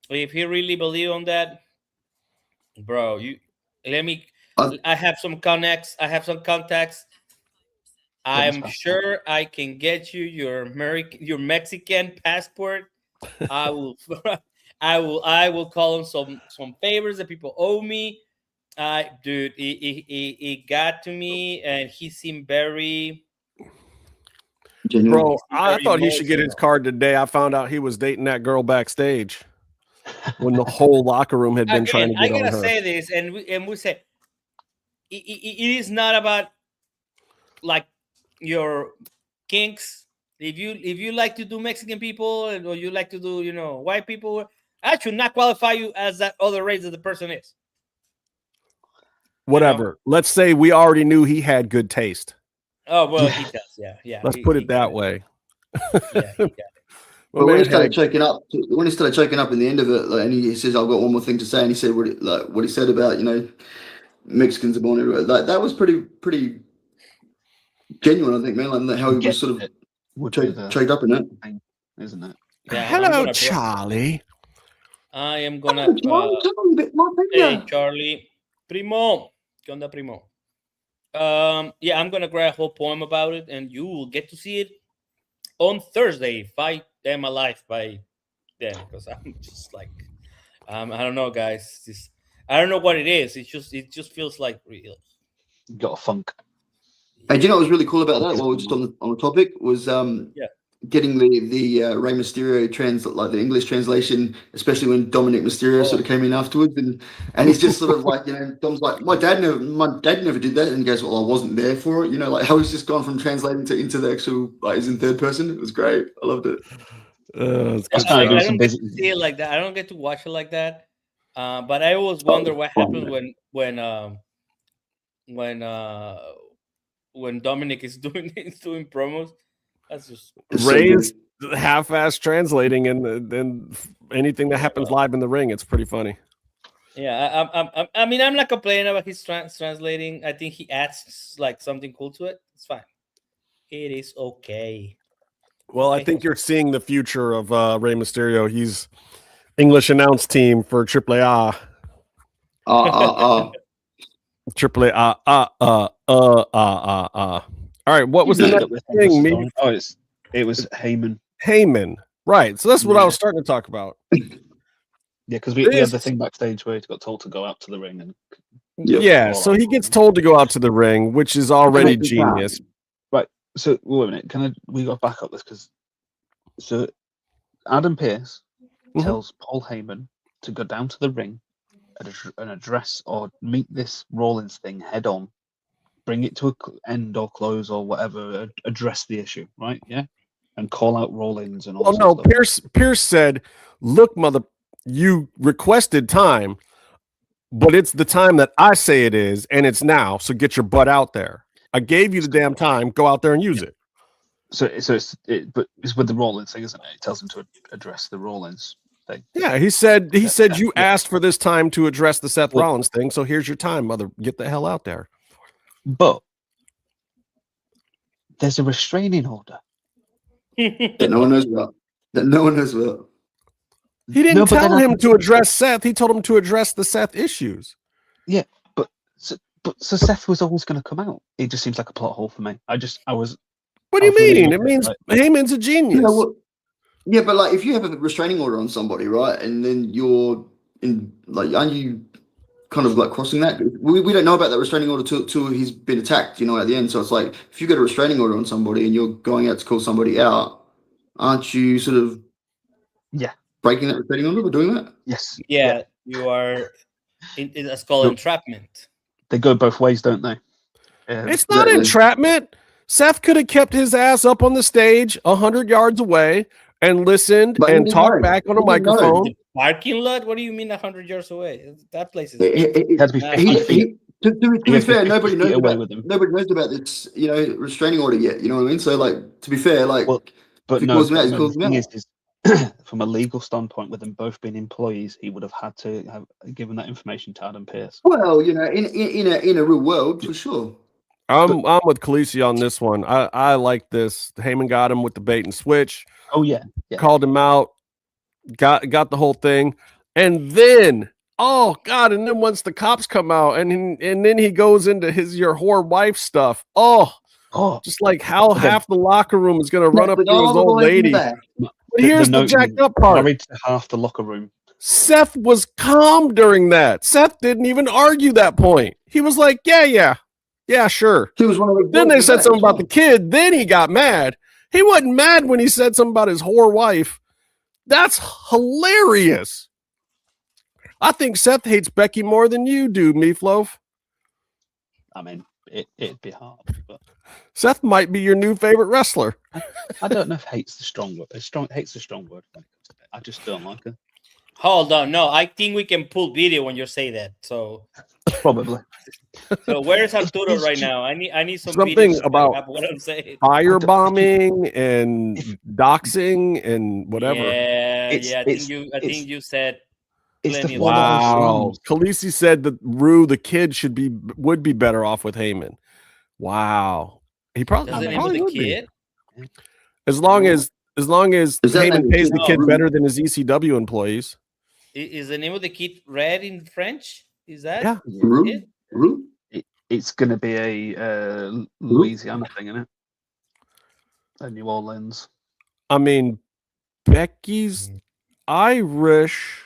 if he really believed on that, bro, I have some connects. I have some contacts. I'm sure I can get you your Mexican passport. I will call him some favors that people owe me. Dude, he got to me, and he seemed very. Bro, I thought he should get his card today. I found out he was dating that girl backstage when the whole locker room had been trying to get on her. I gotta say this, and we say it is not about like your kinks. If you like to do Mexican people, or you like to do white people, I should not qualify you as that other race that the person is. whatever. Let's say we already knew he had good taste. Oh well, he does. Yeah. Let's put it that way. Yeah, he got it. But when he started choking up in the end of it, like, and he says, "I've got one more thing to say," and he said what he said about Mexicans are born everywhere. Like that was pretty genuine, I think, man. Like how he was sort of choked up in it, isn't it? Yeah, hello, Charlie. I am gonna. Hey, Charlie, primo, ¿qué onda, primo? Yeah, I'm gonna write a whole poem about it, and you will get to see it on Thursday. Fight them alive by then, because I'm just like, I don't know, guys. I don't know what it is. It just feels like real. You got a funk. Hey, do you know what was really cool about that? While we're just on the topic, was getting the Rey Mysterio the English translation, especially when Dominic Mysterio sort of came in afterwards, and he's just sort of like, Dom's like, my dad never did that, and he goes, well, I wasn't there for it, like how he's just gone from translating into the actual, like, he's in third person. It was great. I loved it. I don't get to see it like that. I don't get to watch it like that. But I always wonder what happens when Dominic is doing promos. That's just Ray's half-ass translating, and anything that happens live in the ring, it's pretty funny. Yeah, I mean, I'm not complaining about his translating. I think he adds like something cool to it. It's fine. It is okay. Well, I think you're seeing the future of Rey Mysterio. He's English announce team for 𝔸𝕃𝕄 𝓸𝕃𝕄. All right, what was the next thing? Oh, it was Heyman. Heyman, right? So that's what I was starting to talk about. Yeah, because we had the thing backstage where he got told to go out to the ring, and so he gets told to go out to the ring, which is already genius. Right. So wait a minute. We got to back up this because Adam Pearce tells Paul Heyman to go down to the ring and address or meet this Rollins thing head on. Bring it to an end or close or whatever. Address the issue, right? Yeah, and call out Rollins and all. Well, no, Pierce said, "Look, mother, you requested time, but it's the time that I say it is, and it's now. So get your butt out there. I gave you the damn time. Go out there and use it." So it's with the Rollins thing, isn't it? It tells him to address the Rollins thing. Yeah, he said you asked for this time to address the Seth Rollins thing, so here's your time, mother. Get the hell out there. But there's a restraining order that no one knows about. He didn't tell him to address Seth. He told him to address the Seth issues. Yeah, but Seth was always going to come out. It just seems like a plot hole for me. I was. What do you mean? It means Heyman's a genius. Yeah, but like if you have a restraining order on somebody, right, and then you're in, like, aren't you kind of like crossing that? We don't know about that restraining order till he's been attacked, at the end. So it's like if you get a restraining order on somebody and you're going out to call somebody out, aren't you sort of breaking that restraining order by doing that? Yes. Yeah, you are. It's called entrapment. They go both ways, don't they? It's not entrapment. Seth could have kept his ass up on the stage 100 yards away and listened and talked back on a microphone. The parking lot? What do you mean 100 yards away? That place is. To be fair, nobody knows about this, restraining order yet. You know what I mean? So, like, to be fair, like, but he calls him out, he calls him out. From a legal standpoint, with them both being employees, he would have had to have given that information to Adam Pearce. Well, in a real world, for sure. I'm with Khaleesi on this one. I like this. Heyman got him with the bait and switch. Oh yeah. Called him out. Got the whole thing, and then and then once the cops come out, and then he goes into your whore wife stuff. Just like how half the locker room is going to run up to his old lady. But here's the jacked up part. Married to half the locker room. Seth was calm during that. Seth didn't even argue that point. He was like, yeah, sure. He was one of the. Then they said something about the kid. Then he got mad. He wasn't mad when he said something about his whore wife. That's hilarious. I think Seth hates Becky more than you do, Meefloaf. I mean, it'd be hard. But Seth might be your new favorite wrestler. I don't know if hate's the strong word. Hate's the strong word. I just don't like her. Hold on. No, I think we can pull video when you say that. So Probably. So where's Arturo right now? I need some Something videos about up what I'm saying. firebombing and doxing and whatever. Yeah, It's- I it's- think you said It's the plenty of father of Wow. shrines. Khaleesi said that Rue, the kid, would be better off with Heyman. Wow. He probably, That's the name of probably the would be. kid. As long as Is that Heyman name pays kid? the kid No. better than his ECW employees. Is the name of the kid Red in French? Is that Yeah. Rue? it? Rue? It's going to be a Louisiana thing, isn't it? New Orleans. I mean, Becky's Irish.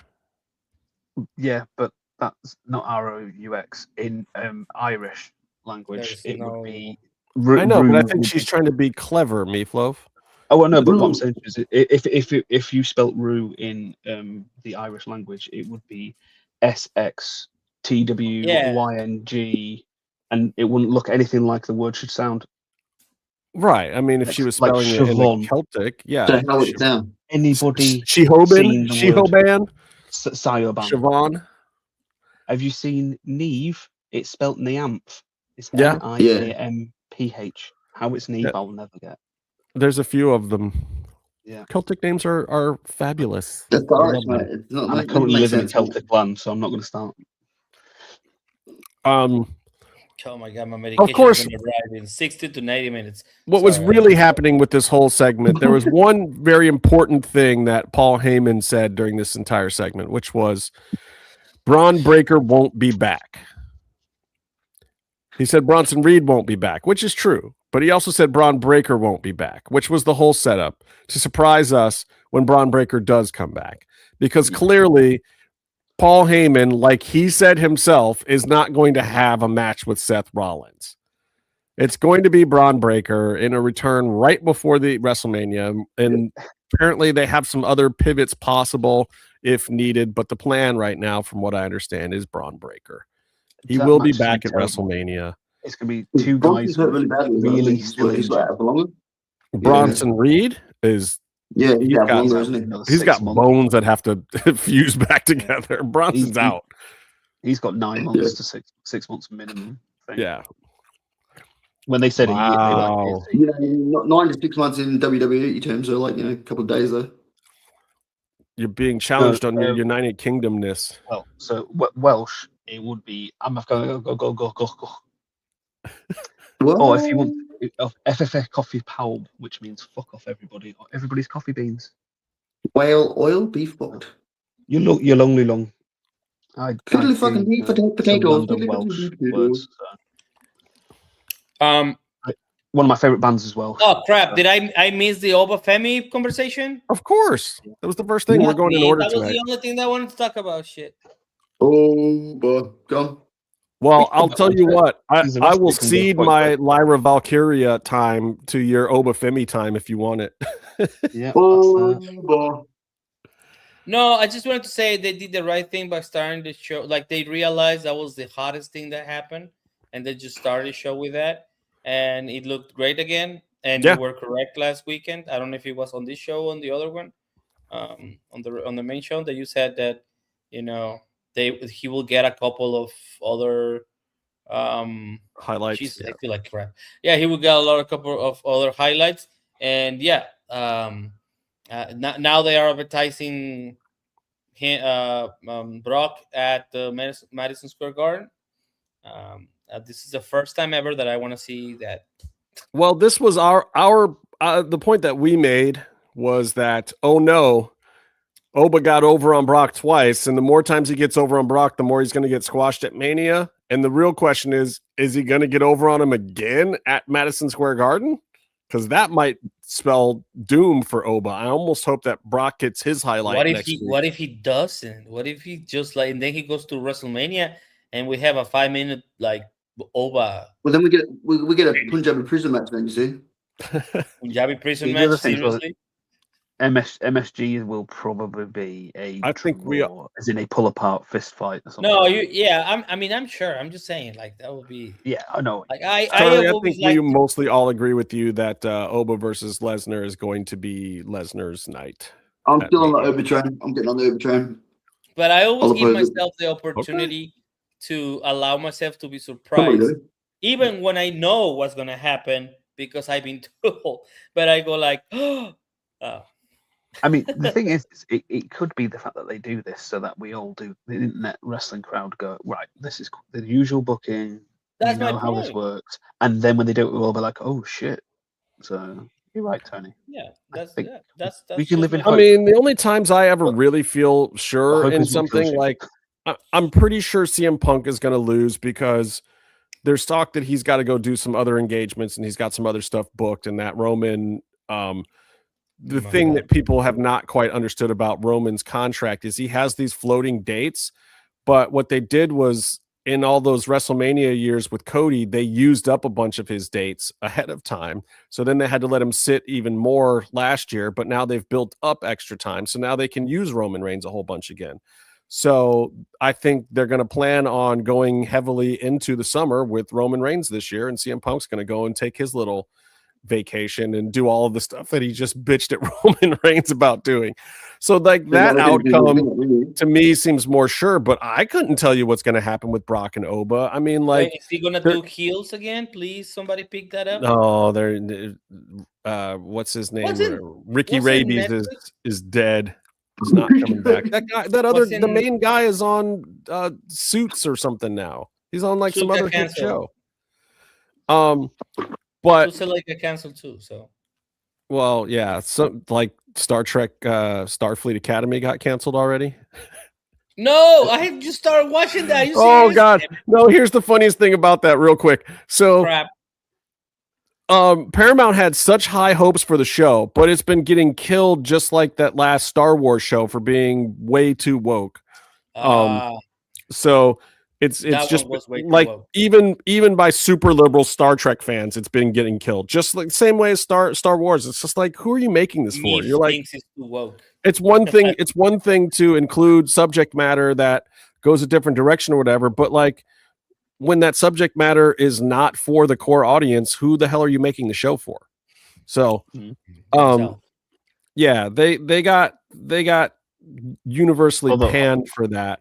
Yeah, but that's not ROUX. In Irish language, There's it would be. I know, but I Rue think would she's be- trying to be clever, Meefloaf. Oh, I know, but what I'm Rue. saying is, if you spelt Rue in the Irish language, it would be SXTWYNG, and it wouldn't look anything like the word should sound. Right. I mean, if she was Like spelling it in the Siobhan. Celtic, yeah. So how it sound? Anybody Shehoban? seen the Shehoban? Sayoban? Siobhan? Have you seen Neve? It's spelt Niamph. It's Yeah. NIAMPH. How it's Neve, Yeah. I'll never get. There's a few of them. Yeah. Celtic names are fabulous. That's I Irish, love mate. them. It's not. And I It currently makes live in sense. Celtic land, so I'm not going to start. Oh my god, my medication course. is going to arrive in 60 to 90 minutes. What was Sorry. really happening with this whole segment, there was one very important thing that Paul Heyman said during this entire segment, which was Braun Breaker won't be back. He said Bronson Reed won't be back, which is true. But he also said Braun Breaker won't be back, which was the whole setup to surprise us when Braun Breaker does come back. Because clearly, Paul Heyman, like he said himself, is not going to have a match with Seth Rollins. It's going to be Braun Breaker in a return right before the WrestleMania. And apparently they have some other pivots possible if needed. But the plan right now, from what I understand, is Braun Breaker. He That will be match is back at terrible. WrestleMania. It's going to be two Bronson's guys hurt really badly. really He's still like out for longer. Bronson Reed is Yeah, he's out for got- longer, isn't he? another he's 6 got months. bones that have to fuse back together. Bronson's He's- out. He's got 9 months to 6 months minimum. I think. Yeah. When they said Wow. You know, 9 to 6 months in WWE terms, so like, you know, a couple of days though. You're being challenged on your um, United Kingdomness. well, so Welsh, it would be I'm going to go. Or if you want FFA coffee palb, which means fuck off everybody or everybody's coffee beans. Whale oil, beef pot. You're lonely long. Fiddly fucking meat for potatoes. Some random Fiddly Welsh fucking potatoes. words. Um. One of my favorite bands as well. Oh crap! Did I miss the Oba Femi conversation? Of course. That was the first thing. We're going in order That was tonight. the only thing that I wanted to talk about. Shit. Oh, but gone. Well, I'll tell you what. I He's a will wrestler, can be cede quite my good. Lyra Valkyria time to your Obafemi time if you want it. Yeah. Oh, but No, I just wanted to say they did the right thing by starting the show. Like they realized that was the hottest thing that happened, and they just started the show with that, and it looked great again. And Yeah. you were correct last weekend. I don't know if it was on this show or on the other one, on the main show that you said that he will get a couple of other Highlights. Jeez, Yeah. I feel like crap. Yeah, he will get a couple of other highlights, and yeah, now they are advertising Brock at the Madison Square Garden. This is the first time ever that I want to see that. Well, this was our the point that we made was that, oh no, Oba got over on Brock twice, and the more times he gets over on Brock, the more he's going to get squashed at Mania. And the real question is he going to get over on him again at Madison Square Garden? Because that might spell doom for Oba. I almost hope that Brock gets his highlight. What if he doesn't? What if he just and then he goes to WrestleMania and we have a 5-minute Oba? well, then we get a Punjabi prison match then, you see. Punjabi prison The match? other thing was- Seriously? MSG will probably be I think as in a pull apart fist fight or something. No, I'm sure. I'm just saying, that would be. Yeah, I know. Charlie, I think we mostly all agree with you that Oba versus Lesnar is going to be Lesnar's night. I'm still on the Uber train. I'm getting on the Uber train. But I always I'll give oppose it. myself the opportunity to allow myself to be Come on, surprised, dude. even when I know what's gonna happen because I've been told. But I go like, oh. I mean, the thing is, it could be the fact that they do this so that we all do, the internet wrestling crowd go, right, this is the usual booking. That's we know my how this point. works. And then when they do it, we'll all be like, oh, shit. So you're right, Tony. Yeah, that's we can live in my- hope. I mean, the only times I ever really feel But sure hope in is what kills something you. like I'm pretty sure CM Punk is going to lose because there's talk that he's got to go do some other engagements and he's got some other stuff booked, and that Roman the thing that people have not quite understood about Roman's contract is he has these floating dates, but what they did was in all those WrestleMania years with Cody, they used up a bunch of his dates ahead of time. So then they had to let him sit even more last year, but now they've built up extra time. So now they can use Roman Reigns a whole bunch again. So I think they're going to plan on going heavily into the summer with Roman Reigns this year, and CM Punk's going to go and take his little vacation and do all of the stuff that he just bitched at Roman Reigns about doing. So like that outcome to me seems more sure, but I couldn't tell you what's going to happen with Brock and Oba. I mean, like, wait, is he gonna do heels again? Please, somebody pick that up. no, they're what's his name? Ricky Rabies is dead. He's not coming back. That guy, the main guy is on Suits or something now. He's on like Suits some other hit canceled. show. But like a cancel too. So, well, yeah, so like Star Trek, Starfleet Academy got canceled already. no, I had just started watching that. You Oh serious? God, no! Here's the funniest thing about that, real quick. So, Crap. Paramount had such high hopes for the show, but it's been getting killed just like that last Star Wars show for being way too woke. So it's just like even by super liberal Star Trek fans, it's been getting killed. Just like the same way as Star Wars. It's just like, who are you making this for? You're like, thinks it's too woke. it's one thing. It's one thing to include subject matter that goes a different direction or whatever, but like when that subject matter is not for the core audience, who the hell are you making the show for? So, yeah, they got universally panned for that.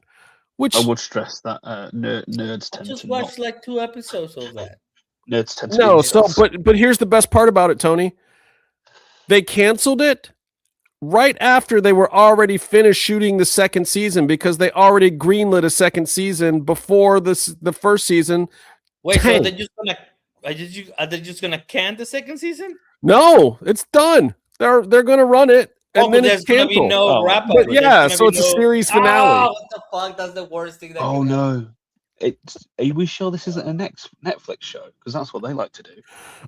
Which I would stress that nerds tend just to watched like 2 episodes of that. Nerds tend to no. So, but here's the best part about it, Tony. They canceled it right after they were already finished shooting the second season because they already greenlit a second season before the first season. Wait, tanked. so are they just gonna can the second season? No, it's done. They're gonna run it. And then it's gonna be canceled. no wrap up. But yeah, so it's a series finale. Oh, what the fuck? That's the worst thing. That oh no! Are we sure this isn't a Netflix show? Because that's what they like to do.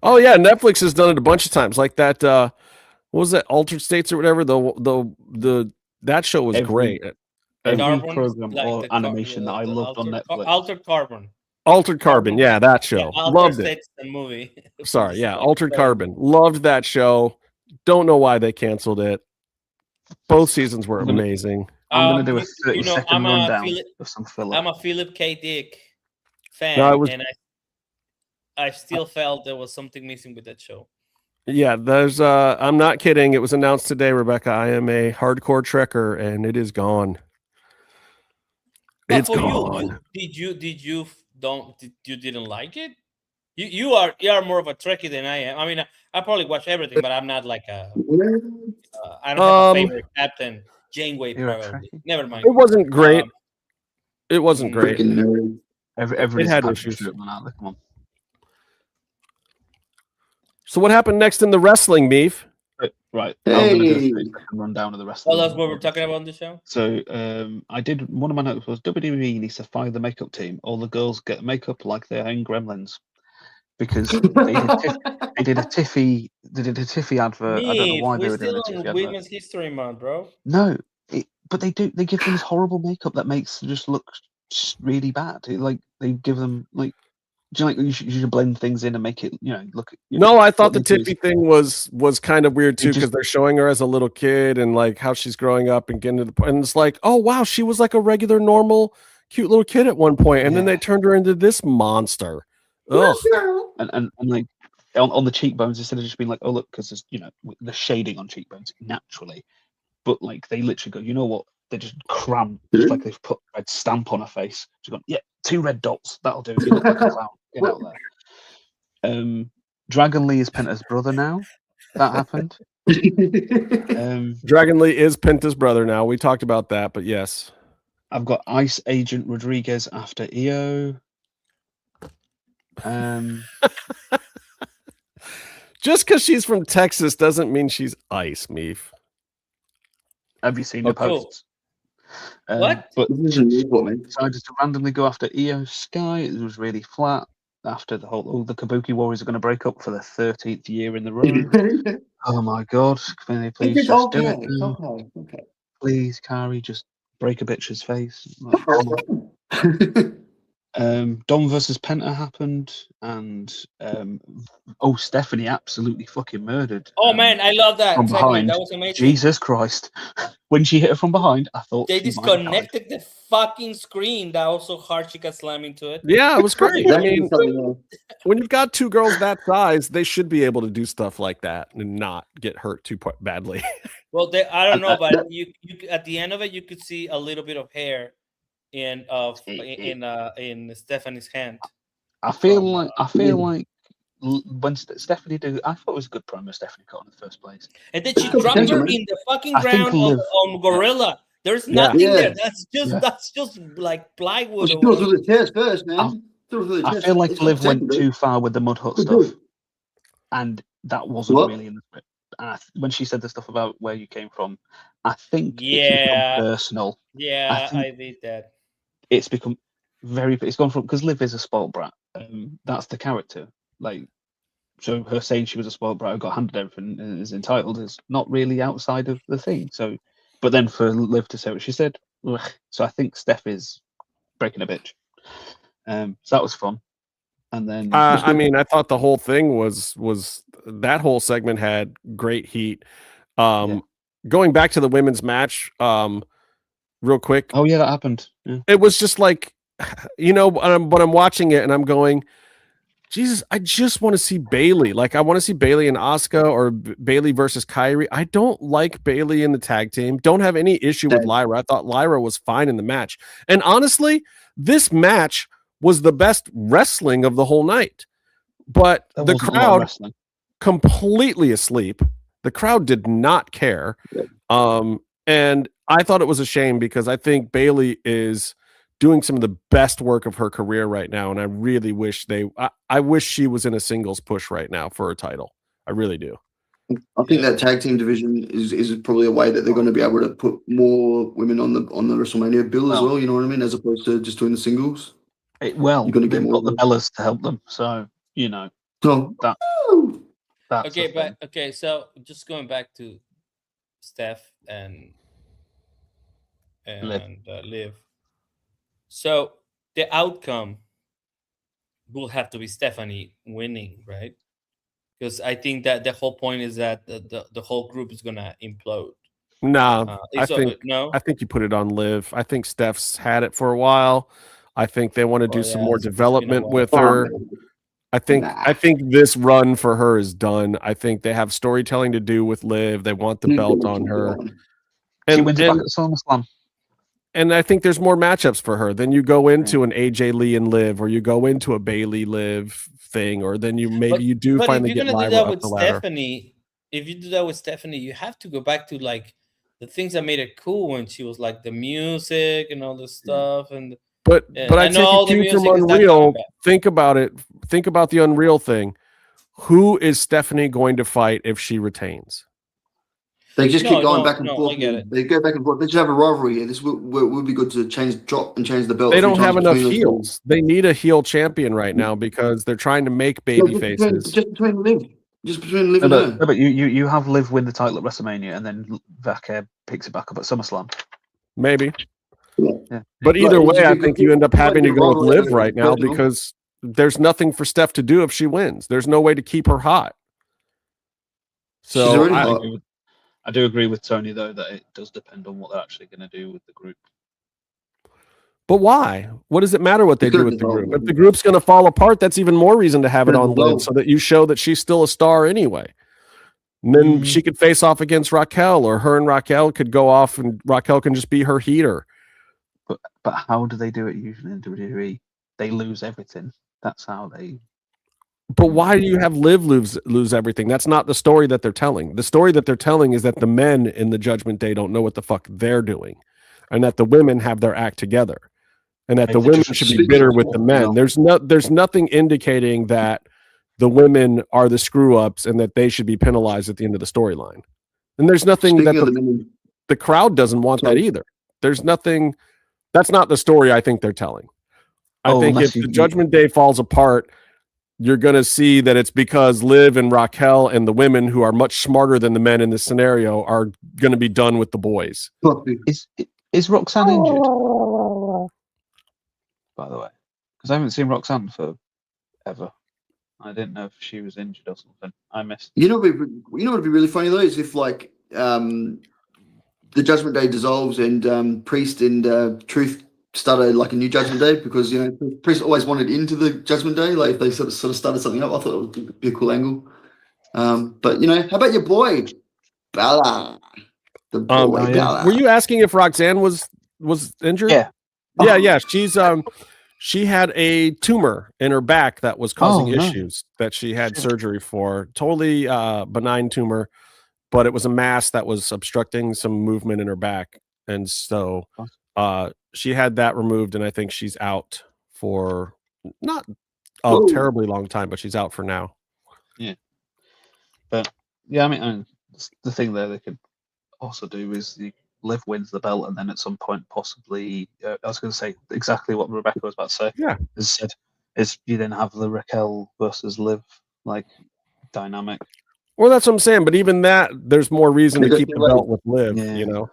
Oh yeah, Netflix has done it a bunch of times. Like that. What was that? Altered States or whatever. That show was great. Every program or animation that I loved on Netflix. Altered Carbon. Yeah, that show. Yeah, loved it. States, the movie. Sorry, yeah, Altered Carbon. Loved that show. Don't know why they canceled it. Both seasons were amazing. I'm going to do a 30-second rundown of some filler. I'm a Philip K. Dick fan, and I still felt there was something missing with that show. Yeah, there's. I'm not kidding. It was announced today, Rebecca. I am a hardcore Trekker, and it is gone. But it's gone. You didn't like it? You are more of a Trekkie than I am. I mean, I probably watch everything, but I'm not like a. I don't have a favorite captain. Janeway probably. Never mind. It wasn't great. It wasn't great. It had issues. Come on. So what happened next in the wrestling, Meef? Right. I'm going to do a rundown of the wrestling. Oh, that's what we're talking about on the show? So I did, one of my notes was WWE needs to fire the makeup team. All the girls get makeup like they're in Gremlins. Because they did a Tiffy advert. I don't know why they were doing a Tiffy advert. Women's History Month, bro. No, but they do. They give them this horrible makeup that makes them just look really bad. They give them like. Do you like you should blend things in and make it look? No, I thought the Tiffy thing was kind of weird too because they're showing her as a little kid and like how she's growing up and getting to the point. And it's like, oh wow, she was like a regular, normal, cute little kid at one point, and then they turned her into this monster. Ugh. And like on the cheekbones, instead of just being like, oh look, because there's the shading on cheekbones naturally, but like they literally go, you know what? They just cram, just like they've put a red stamp on her face. She's gone, yeah, 2 red dots. That'll do. You look like a clown. Get out there. Dragon Lee is Penta's brother now. That happened. Dragon Lee is Penta's brother now. We talked about that, but yes. I've got Ice Agent Rodriguez after EO. Just because she's from Texas doesn't mean she's ice, Meef. Have you seen the posts? What? But decided to randomly go after EO Sky. It was really flat after the whole. The Kabuki Warriors are going to break up for the 13th year in the row. Oh my God! Can they please just do it? Okay. Please, Kari, just break a bitch's face. Dom versus Penta happened, and Stephanie absolutely fucking murdered. Oh man, I love that from segment. behind. That was amazing. Jesus Christ! When she hit her from behind, I thought They she might have died. disconnected the fucking screen. That was so hard she got slammed into it. Yeah, it was great. I mean, when you've got 2 girls that size, they should be able to do stuff like that and not get hurt too badly. Well, I don't know, but you at the end of it, you could see a little bit of hair in Stephanie's hand. I feel like when Stephanie did, I thought it was a good promo Stephanie got in the first place. And then she dropped her in the fucking ground on Gorilla. There's nothing there. That's just like plywood. She threw it through the chest first, man. I feel like Liv went too far with the Mud Hut stuff, and that wasn't really in the script. And when she said the stuff about where you came from, I think it's become personal. Yeah, I did that. It's become it's gone from, because Liv is a spoiled brat. That's the character. Like, so her saying she was a spoiled brat who got handed everything and is entitled is not really outside of the thing. So, but then for Liv to say what she said, so I think Steph is breaking a bitch. So that was fun. And then I mean, I thought the whole thing was that whole segment had great heat. Going back to the women's match, real quick. Oh yeah, that happened. Yeah. It was just like, but I'm watching it and I'm going, Jesus, I just want to see Bailey. Like, I want to see Bailey and Asuka or Bailey versus Kyrie. I don't like Bailey in the tag team. Don't have any issue with Lyra. I thought Lyra was fine in the match. And honestly, this match was the best wrestling of the whole night. But the crowd completely asleep. The crowd did not care. And I thought it was a shame because I think Bailey is doing some of the best work of her career right now, and I really wish I wish she was in a singles push right now for a title. I really do. I think that tag team division is probably a way that they're going to be able to put more women on the WrestleMania bill as well. You know what I mean, as opposed to just doing the singles. You're going to get more the Bellas to help them. So that. Okay. So just going back to Steph and Liv. So the outcome will have to be Stephanie winning, right? Because I think that the whole point is that the whole group is gonna implode. No, I think you put it on Liv. I think Steph's had it for a while. I think they want to do some more development with her. I think this run for her is done. I think they have storytelling to do with Liv. They want the belt on her. She wins it back at SummerSlam. And I think there's more matchups for her. Then you go into an AJ Lee and Liv, or you go into a Bailey Liv thing, or then you finally get Lyra up the ladder. If you do that with Stephanie, you have to go back to like the things that made it cool when she was like the music and all this stuff. But I take a cue from Unreal. Think about it. Think about the Unreal thing. Who is Stephanie going to fight if she retains? They just keep going back and forth. They go back and forth. They should have a rivalry here. This would be good to drop and change the belt. They don't have enough heels. They need a heel champion right now because they're trying to make baby faces. Just between Liv. And her. But you have Liv win the title at WrestleMania and then Vaca picks it back up at SummerSlam. Maybe. Yeah. But either way, I think you end up having to go with Liv right now because there's nothing for Steph to do if she wins. There's no way to keep her hot. So I do agree with Tony, though, that it does depend on what they're actually going to do with the group. But why? What does it matter what they do with the group? If the group's going to fall apart, that's even more reason to have it on Liv so that you show that she's still a star anyway. And then she could face off against Raquel, or her and Raquel could go off and Raquel can just be her heater. But how do they do it usually in WWE? they lose everything. That's how they. But why do you have Liv lose everything? That's not the story that they're telling. The story that they're telling is that the men in the Judgment Day don't know what the fuck they're doing, and that the women have their act together, and that the women should be bitter with the men. There's nothing indicating that the women are the screw ups and that they should be penalized at the end of the storyline. And there's nothing that the crowd doesn't want that either. There's nothing. That's not the story I think they're telling. I think if the Judgment Day falls apart, you're going to see that it's because Liv and Raquel and the women who are much smarter than the men in this scenario are going to be done with the boys. Is Roxanne injured? By the way, because I haven't seen Roxanne for ever. I didn't know if she was injured or something. I missed. You know what would be really funny though is if like the Judgment Day dissolves and Priest and Truth started like a new Judgment Day, because you know Priest always wanted into the Judgment Day. Like if they sort of started something up, I thought it would be a cool angle. But you know, how about your boy Bella? The boy Bella. Were you asking if Roxanne was injured? Yeah. She had a tumor in her back that was causing issues that she had surgery for. Totally benign tumor, but it was a mass that was obstructing some movement in her back, and so she had that removed, and I think she's out for not a terribly long time, but she's out for now. Yeah. But yeah, I mean the thing there they could also do is Liv wins the belt, and then at some point possibly I was going to say exactly what Rebecca was about to say. Yeah, is you then have the Raquel versus Liv like dynamic. Well, that's what I'm saying. But even that, there's more reason to keep the belt with Liv. You know.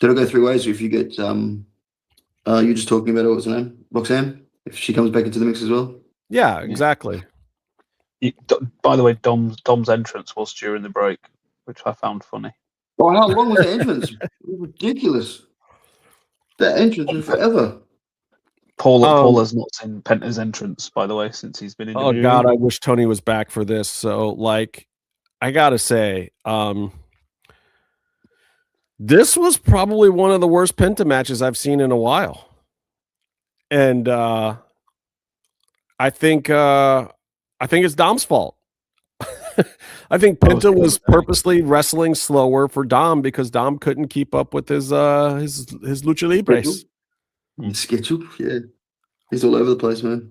Did it go 3 ways? If you get you're just talking about what's her name, Roxanne, if she comes back into the mix as well. Yeah, exactly. By the way, Dom's entrance was during the break, which I found funny. Oh, how long was the entrance? It was ridiculous. That entrance was forever. Paula's not seen Penta's entrance, by the way, since he's been in. Oh God, I wish Tony was back for this. So, like, I gotta say, this was probably one of the worst Penta matches I've seen in a while, and I think it's Dom's fault. I think Penta was purposely wrestling slower for Dom because Dom couldn't keep up with his lucha libres. Schedule, yeah, he's all over the place, man.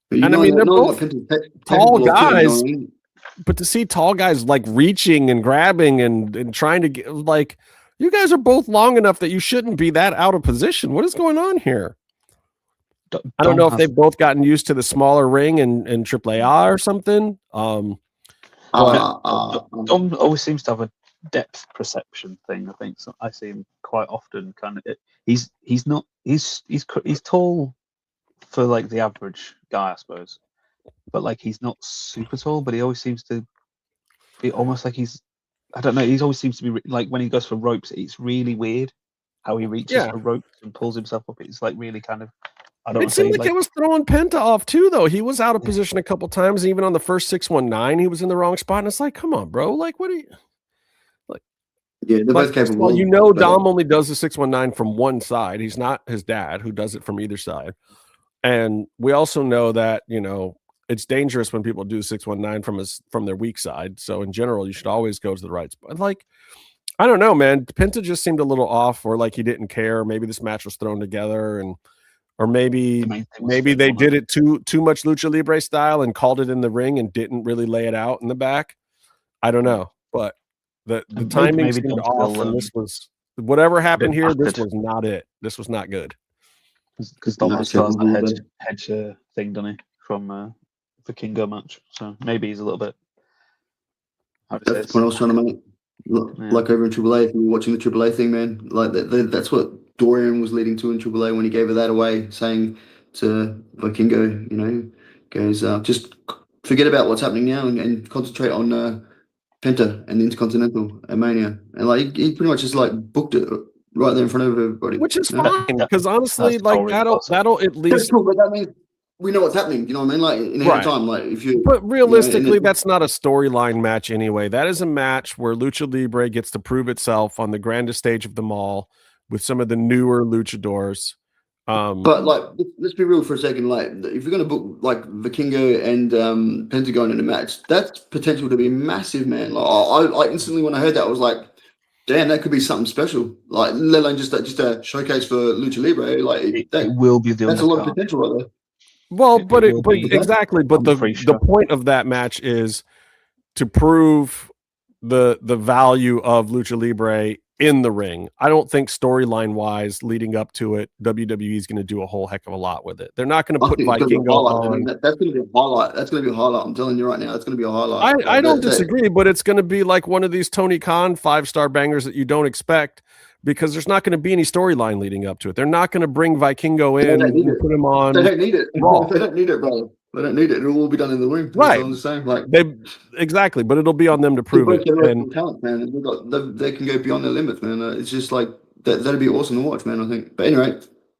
And I mean, they're both tall guys, but to see tall guys like reaching and grabbing and trying to get, like, you guys are both long enough that you shouldn't be that out of position. What is going on here? I don't know if they've both gotten used to the smaller ring in AAA or something. Dom always seems to have a depth perception thing. I think so. I see him quite often. Kind of, he's tall for like the average guy, I suppose, but like he's not super tall. But he always seems to be almost like he's. I don't know. He always seems to be like when he goes for ropes. It's really weird how he reaches for ropes and pulls himself up. It's like really kind of. It seemed like it was throwing Penta off too, though. He was out of position a couple times. Even on the first 619, he was in the wrong spot. And it's like, come on, bro. Like, what are you like? Yeah, they're both capable. Well, you know, Dom only does the 619 from one side. He's not his dad, who does it from either side. And we also know that, you know, it's dangerous when people do 619 from their weak side. So in general, you should always go to the right spot. Like, I don't know, man. Penta just seemed a little off, or like he didn't care. Maybe this match was thrown together, or maybe they did it too much lucha libre style and called it in the ring and didn't really lay it out in the back. I don't know, but the timing seemed off, and this was whatever happened here. This was not it. This was not good. Because Dom still has that hedge thing, doesn't he, from the Kingo match? So maybe he's a little bit. That's the point I was trying to make. Like over in AAA, if you were watching the AAA thing, man, like that's what Dorian was leading to in AAA when he gave her that away, saying to Vikingo, you know, goes, just forget about what's happening now and concentrate on Penta and the Intercontinental and Mania. And like he pretty much just like booked it right there in front of everybody. Which is fine, because honestly, like that'll at least. That's cool, but that means we know what's happening. You know what I mean? Like in any time, like if you. But realistically, that's not a storyline match anyway. That is a match where Lucha Libre gets to prove itself on the grandest stage of them all with some of the newer luchadors. But like, let's be real for a second. Like, if you're gonna book like Vikingo and Pentagon in a match, that's potential to be massive, man. Like, I instantly when I heard that, I was like, damn, that could be something special. Like, let alone just a showcase for Lucha Libre. Like, it will be the that's a lot of undercard. potential right there. Well, but exactly. But the point of that match is to prove the value of Lucha Libre in the ring. I don't think storyline wise leading up to it, WWE is going to do a whole heck of a lot with it. They're not going to put Vikingo on. That's going to be a highlight. That's going to be a highlight. I'm telling you right now, that's going to be a highlight. I don't disagree, but it's going to be like one of these Tony Khan 5-star bangers that you don't expect because there's not going to be any storyline leading up to it. They're not going to bring Vikingo in and put him on. They don't need it. Raw. They don't need it, brother. They don't need it. It'll all be done in the ring. Right. I'm saying, like, exactly, but it'll be on them to prove it. And talent, man. They can go beyond their limits, man. It's just like that'd be awesome to watch, man. I think. But anyway.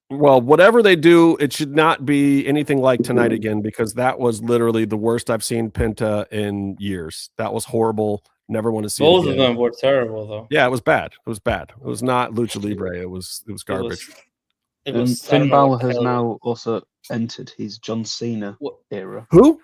Well, whatever they do, it should not be anything like tonight again because that was literally the worst I've seen Penta in years. That was horrible. Never want to see. Both of them were terrible, though. Yeah, it was bad. It was bad. It was not Lucha Libre. It was garbage. Finn Balor has now also entered his John Cena era. Who?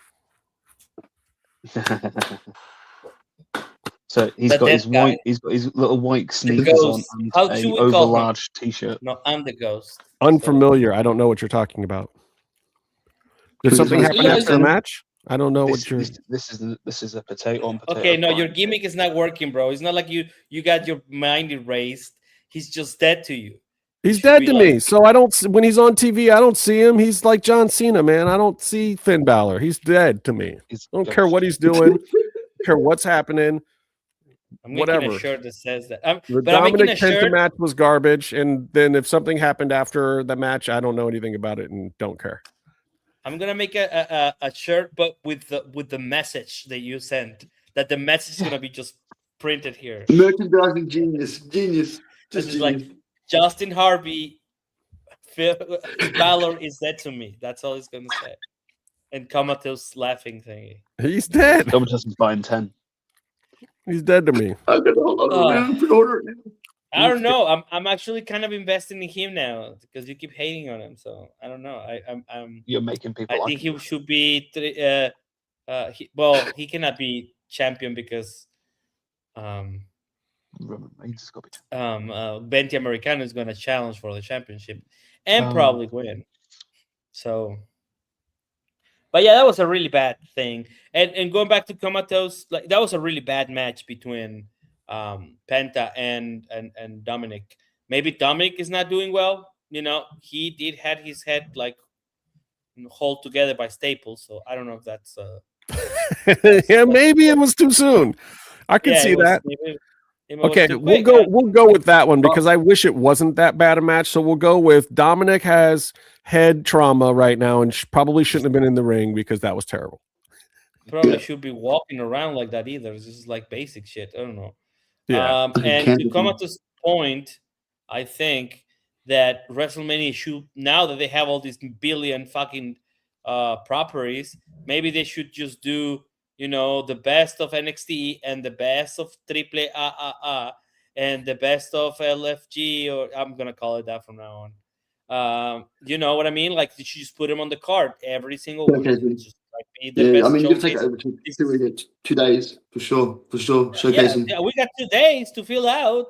So he's got his white. He's got his little white sneakers on and a overlarge T-shirt. No, I'm the Ghost. Unfamiliar. I don't know what you're talking about. Did something happen after the match? I don't know what you're. This is a potato on potato. Okay, no, your gimmick is not working, bro. It's not like you got your mind erased. He's just dead to you. He's dead to me. So I don't. When he's on TV, I don't see him. He's like John Cena, man. I don't see Finn Balor. He's dead to me. I don't care what he's doing. I don't care what's happening. I'm making a shirt that says that. The Dominic Penta match was garbage, and then if something happened after the match, I don't know anything about it and don't care. I'm gonna make a shirt, but with the message that you sent. That the message is gonna be just printed here. Merchandising genius. This is like Justin Harvey, Balor is dead to me. That's all he's gonna say. And Comatose laughing thingy. He's dead. Comatose is buying 10. He's dead to me. I don't know. I'm actually kind of investing in him now because you keep hating on him. So I don't know. I'm. You're making people. I think he should be. He cannot be champion because. Venti Americano is going to challenge for the championship and probably win. So. But yeah, that was a really bad thing. And going back to Comatose, like that was a really bad match between Penta and Dominic. Maybe Dominic is not doing well. You know, he did had his head like hold together by staples. So I don't know if that's yeah, maybe it was too soon. I can see that. Okay, we'll go with that one because I wish it wasn't that bad a match. So we'll go with Dominic has head trauma right now and probably shouldn't have been in the ring because that was terrible. Probably should be walking around like that either. This is like basic shit. I don't know. Yeah. And to come at this point, I think that WrestleMania should, now that they have all these billion fucking properties, maybe they should just do, you know, the best of NXT and the best of AAA and the best of LFG, or I'm gonna call it that from now on. You know what I mean? Like you should just put him on the card every single week. Just, like, be the best. I mean, you take it over 2 days for sure. Showcasing. Yeah, we got 2 days to fill out.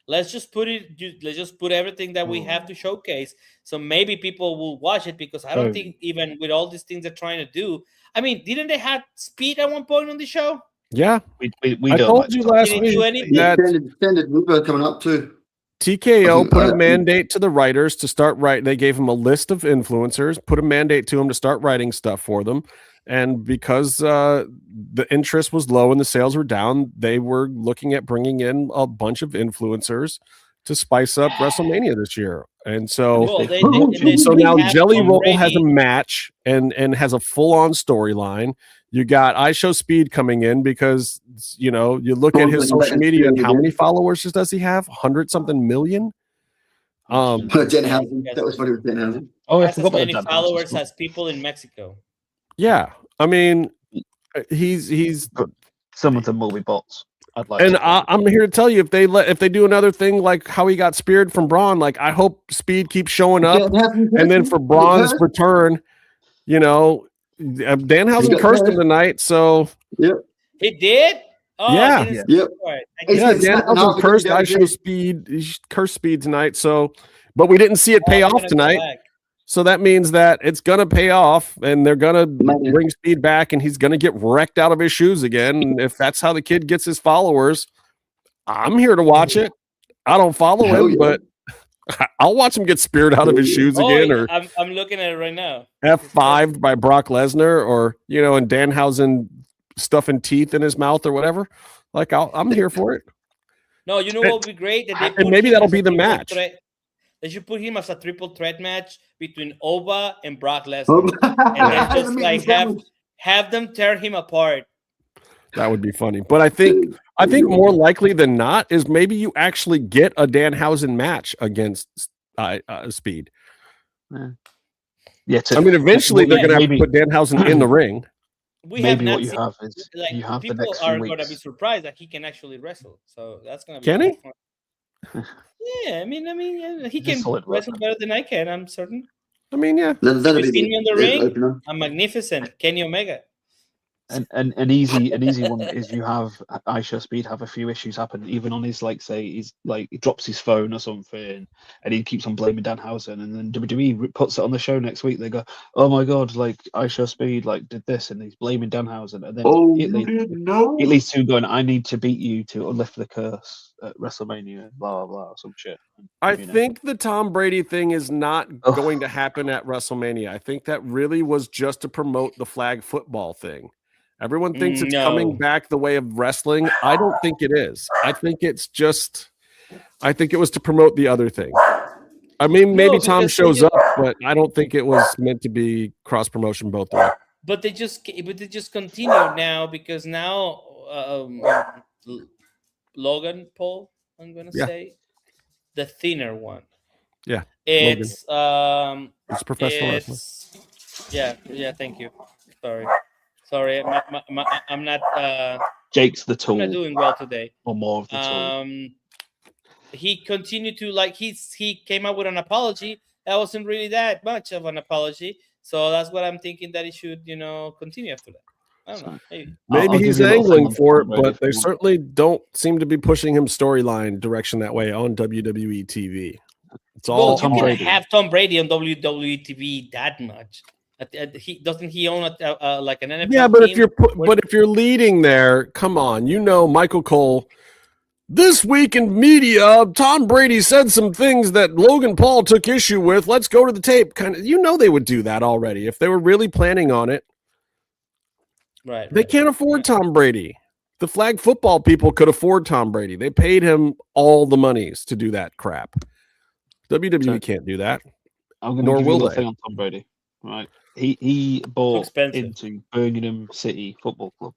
Let's just put everything that we have to showcase. So maybe people will watch it because I don't think even with all these things they're trying to do. I mean, didn't they have Speed at one point on the show? Yeah, we I told you last week that extended Lucha coming up too. TKO put a mandate to the writers to start writing. They gave them a list of influencers, put a mandate to them to start writing stuff for them. And because the interest was low and the sales were down, they were looking at bringing in a bunch of influencers to spice up WrestleMania this year. And so, so now Jelly Roll has a match and has a full-on storyline. You got I Show Speed coming in because, you know, you look at his social media and how many followers does he have? 100-something million? That was funny with Denhausen. Oh, I forgot about that. Followers has people in Mexico. Yeah. I mean, he's some of them will be bots. I'd like. And I'm here to tell you, if they do another thing like how he got speared from Braun, like I hope Speed keeps showing up, and then for Braun's return, you know, Danhausen cursed him tonight, so He did. Oh, yeah, Danhausen cursed. I show Speed. He cursed Speed tonight, so but we didn't see it pay off tonight. So that means that it's going to pay off, and they're going to bring Speed back, and he's going to get wrecked out of his shoes again. And if that's how the kid gets his followers, I'm here to watch it. I don't follow him, but I'll watch him get speared out of his shoes again. Or I'm looking at it right now. F5'd by Brock Lesnar, or, you know, and Danhausen stuffing teeth in his mouth or whatever. Like, I'm here for it. No, you know what would be great? And maybe that'll be the match. They should put him as a triple threat match between Oba and Brock Lesnar, and then just like have them tear him apart. That would be funny. But I think more likely than not is maybe you actually get a Danhausen match against Speed. Yeah, I mean, eventually they're going to have to put Danhausen in the ring. Maybe what you have is like, you have the people next are few going to weeks. be surprised that he can actually wrestle. So that's going to be Can he? Fun. Yeah, I mean, he can wrestle better than I can. I'm certain. I mean, yeah. You've seen me on the ring. I'm magnificent, Kenny Omega. And an easy one is you have Aisha Speed have a few issues happen, even on his, like, say he's like he drops his phone or something, and he keeps on blaming Danhausen, and then WWE puts it on the show next week. They go, "Oh my god, like Aisha Speed like did this," and he's blaming Danhausen, and then it leads to going, "I need to beat you to lift the curse at WrestleMania," blah blah blah, some shit. I think the Tom Brady thing is not going to happen at WrestleMania. I think that really was just to promote the flag football thing. Everyone thinks it's coming back the way of wrestling. I don't think it is. I think it was to promote the other thing. I mean, maybe Tom shows up, but I don't think it was meant to be cross promotion both ways. But they just continue now, because now Logan Paul, I'm gonna say, the thinner one. Yeah, it's it's professional wrestling. Yeah. Thank you. Sorry, I'm not. Jake's the tool. I'm not doing well today. Or more of the tool. He continued to he came up with an apology. That wasn't really that much of an apology. So that's what I'm thinking, that he should, continue after that. I don't know. Maybe he's angling for it, but they certainly don't seem to be pushing him storyline direction that way on WWE TV. It's all Tom Brady. Have Tom Brady on WWE TV that much. Doesn't he own like an NFL? Yeah, but team? if you're leading there, come on, Michael Cole. This week in media, Tom Brady said some things that Logan Paul took issue with. Let's go to the tape. They would do that already if they were really planning on it. Right. They can't afford Tom Brady. The flag football people could afford Tom Brady. They paid him all the monies to do that crap. WWE can't do that. Nor will they. On Tom Brady, right? He bought into Birmingham City Football Club,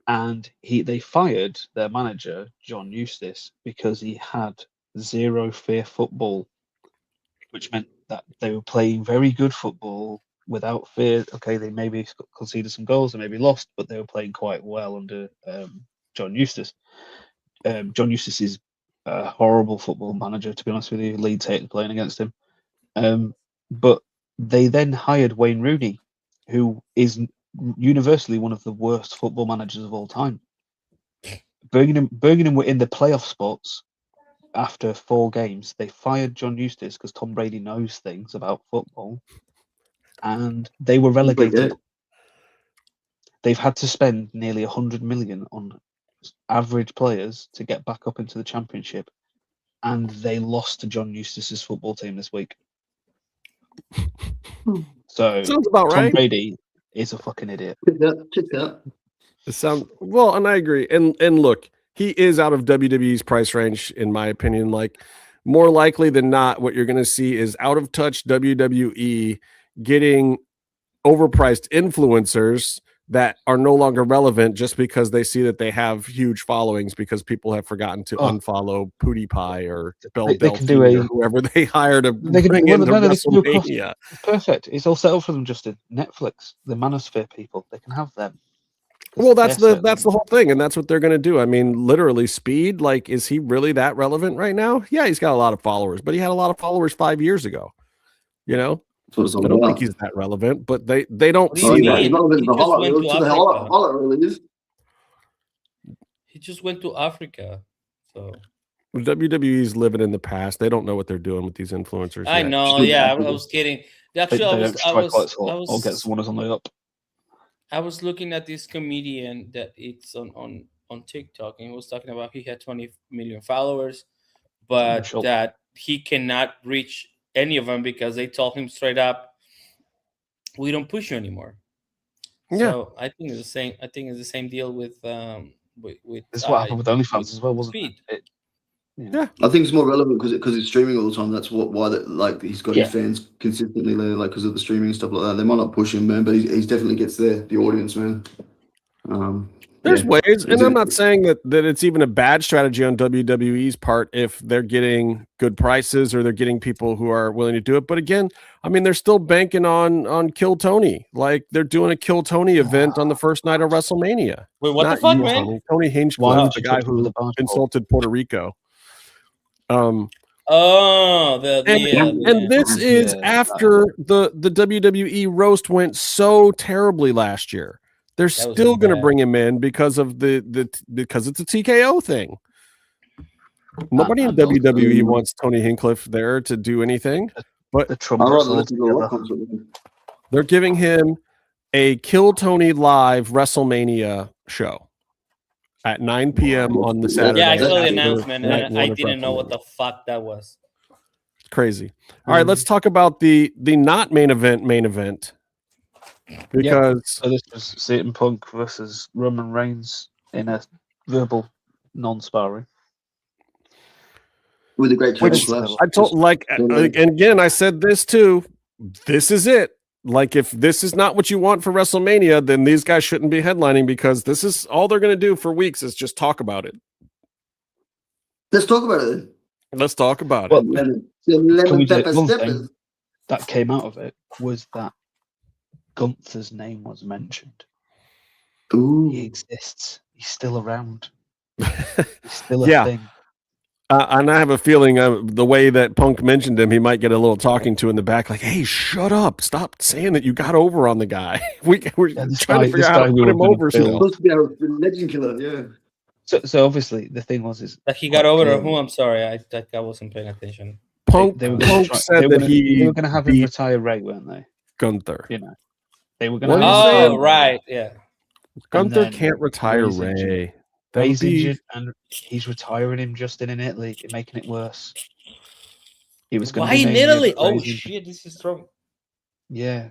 and they fired their manager John Eustace because he had zero fear football, which meant that they were playing very good football without fear. Okay, they maybe conceded some goals, they maybe lost, but they were playing quite well under John Eustace. John Eustace is a horrible football manager, to be honest with you. Leeds hated playing against him, but they then hired Wayne Rooney, who is universally one of the worst football managers of all time. Birmingham were in the playoff spots after 4 games. They fired John Eustace because Tom Brady knows things about football, and they were relegated. They've had to spend nearly 100 million on average players to get back up into the championship, and they lost to John Eustace's football team this week. So sounds about Tom right. Brady is a fucking idiot. Check that. It sounds well, and I agree. And look, he is out of WWE's price range, in my opinion. Like, more likely than not, what you're going to see is out of touch WWE getting overpriced influencers that are no longer relevant just because they see that they have huge followings, because people have forgotten to unfollow PewDiePie or Bell Delphine or whoever they hire to bring into WrestleMania. Perfect. It's all set up for them, Justin. Netflix, the Manosphere people, they can have them. Well, that's the whole thing, and that's what they're going to do. I mean, literally, Speed. Like, is he really that relevant right now? Yeah, he's got a lot of followers, but he had a lot of followers 5 years ago. You know, I don't think he's that relevant, but they don't see that. He just went to Africa. He just went to Africa, so. WWE's living in the past. They don't know what they're doing with these influencers. I know. Yeah, I was kidding. Actually, I was get someone on the up. I was looking at this comedian that it's on TikTok, and he was talking about he had 20 million followers, but that he cannot reach any of them because they told him straight up, "We don't push you anymore." Yeah. So I think it's the same. I think it's the same deal with. This is what happened with OnlyFans as well, wasn't it? Yeah, I think it's more relevant because it's streaming all the time. That's why he's got his fans consistently there, like because of the streaming and stuff like that. They might not push him, man, but he definitely gets the audience, man. There's ways, and I'm not saying that it's even a bad strategy on WWE's part if they're getting good prices or they're getting people who are willing to do it. But again, I mean, they're still banking on Kill Tony. Like they're doing a Kill Tony event on the first night of WrestleMania. Wait, what the fuck, man? Tony Hinchcliffe, the guy who insulted Puerto Rico. And this is after the WWE roast went so terribly last year. They're still going to bring him in because of because it's a TKO thing. Nobody in WWE wants Tony Hinchcliffe there to do anything, but they're giving him a Kill Tony live WrestleMania show at 9 p.m. on the Saturday. Yeah, I saw the announcement, and I didn't know what the fuck that was. Crazy. All right, let's talk about the not main event. Because so this was CM Punk versus Roman Reigns in a verbal non-sparring with a great I told and again I said this too. This is it. Like if this is not what you want for WrestleMania, then these guys shouldn't be headlining because this is all they're going to do for weeks is just talk about it. Let's talk about it. Let's talk about it. One thing that came out of it was that Gunther's name was mentioned. Ooh. He exists. He's still around. He's still a thing. And I have a feeling the way that Punk mentioned him, he might get a little talking to in the back, like, "Hey, shut up! Stop saying that you got over on the guy. We're trying to figure out how to put him over." Supposed to be a legend killer, yeah. So obviously the thing was that he got over to who? I'm sorry, I wasn't paying attention. Punk said that they were going to have him retire Ray, weren't they? Gunther. You know, they were going to. Oh, right, yeah. Gunther can't retire Ray. Ray's injured, and he's retiring him just in Italy, making it worse. He was going. Why in Italy? Oh shit, this is strong. Yeah,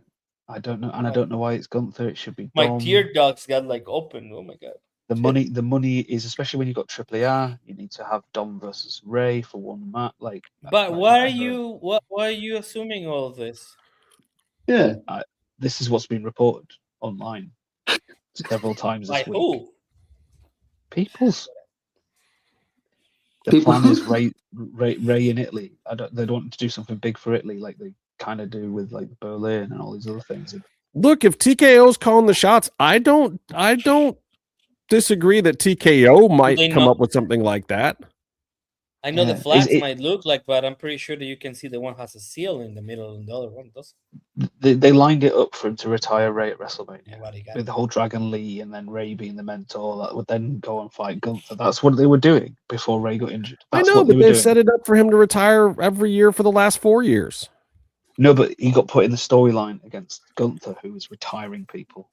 I don't know, and I don't know why it's Gunther. It should be. My Dom. tear ducts got like open. Oh my god. The money is, especially when you got 𝔸𝕄, you need to have Dom versus Ray for one match. Like, but why are you assuming all of this? Yeah, this is what's been reported online several times this week. Who? People's. The plan is Ray in Italy. They don't want to do something big for Italy like they kind of do with like Berlin and all these other things. Look, if TKO's calling the shots, I don't disagree that TKO might come up with something like that. I know the flags might look like, but I'm pretty sure that you can see the one has a seal in the middle and the other one doesn't. They lined it up for him to retire Ray at WrestleMania with the whole Dragon Lee and then Ray being the mentor that would then go and fight Gunther. That's what they were doing before Ray got injured. I know, but they've set it up for him to retire every year for the last 4 years. No, but he got put in the storyline against Gunther, who was retiring people.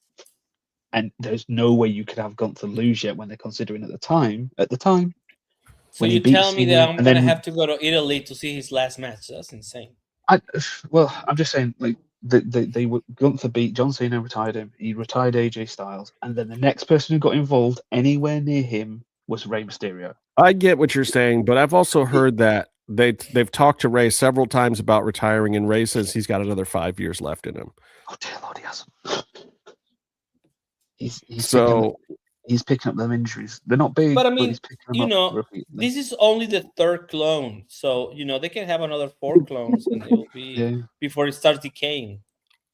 And there's no way you could have Gunther lose yet when they're considering at the time. So you tell me that I'm going to have to go to Italy to see his last match. That's insane. I'm just saying, like, they were Gunther beat John Cena, retired him. He retired AJ Styles, and then the next person who got involved anywhere near him was Rey Mysterio. I get what you're saying, but I've also heard that they've talked to Ray several times about retiring, and Ray says he's got another 5 years left in him. Oh dear Lord, he hasn't. He's picking up them injuries. They're not big, but I mean, he's picking them up repeatedly. This is only the third clone, so they can have another 4 clones, and it'll be before it starts decaying.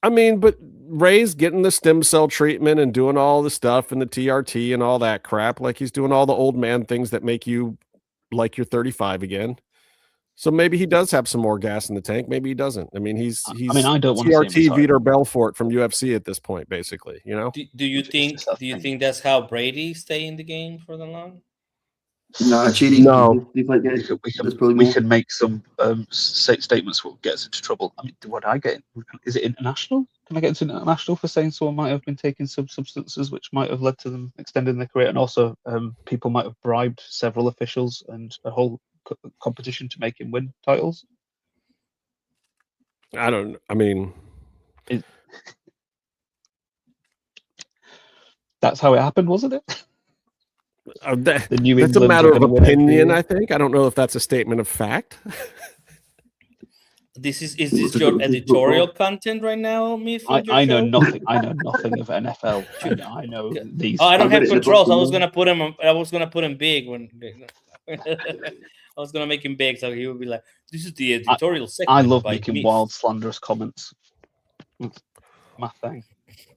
I mean, but Ray's getting the stem cell treatment and doing all the stuff and the TRT and all that crap. Like he's doing all the old man things that make you like you're 35 again. So maybe he does have some more gas in the tank. Maybe he doesn't. I mean, he's I don't want TRT to see him Vitor Belfort from UFC at this point, basically. You know? Do you think that's how Brady stay in the game for the long? No, cheating. No. We can make some statements what gets into trouble. I mean, what I get? Is it international? Can I get into international for saying someone might have been taking some substances which might have led to them extending their career, and also people might have bribed several officials and a whole competition to make him win titles? I don't. I mean, that's how it happened, wasn't it? That's a matter of opinion, I think. I don't know if that's a statement of fact. Is this your editorial content right now, Meefloaf? I know nothing. I know nothing of NFL. I know these. Oh, I don't have controls. I was gonna put him big when I was gonna make him big, so he would be like, "This is the editorial segment." I love making wild, slanderous comments. It's my thing.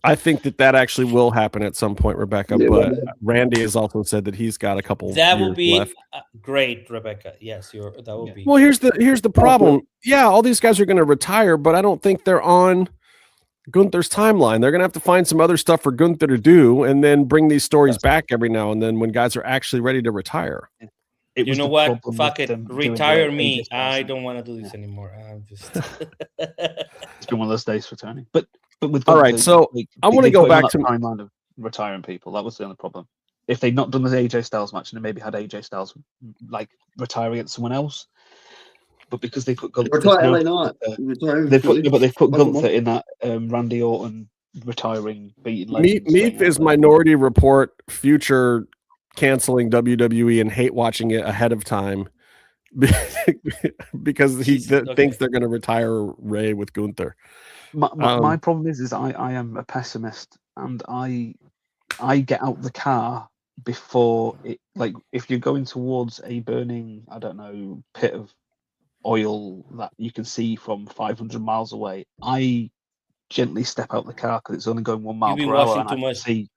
I think that actually will happen at some point, Rebecca. But Randy has also said that he's got a couple. That would be left. Great, Rebecca. Yes, that would be. Well, here's the problem. Yeah, all these guys are going to retire, but I don't think they're on Gunther's timeline. They're going to have to find some other stuff for Gunther to do, and then bring these stories back every now and then when guys are actually ready to retire. You know what? Fuck it. Retire me. I don't want to do this anymore. I'm just. It's been one of those days for Tony. But with all right, so I want to go back to timeline of retiring people. That was the only problem. If they'd not done the AJ Styles match and they maybe had AJ Styles like retire against someone else, but because they put Gunther, they put Gunther in that Randy Orton retiring beating. Meef is Minority Report future canceling WWE and hate watching it ahead of time because he thinks they're going to retire Ray with Gunther. My problem is I am a pessimist, and I get out the car before it. Like if you're going towards a burning, I don't know, pit of oil that you can see from 500 miles away, I gently step out the car because it's only going 1 mile per hour. And I can see.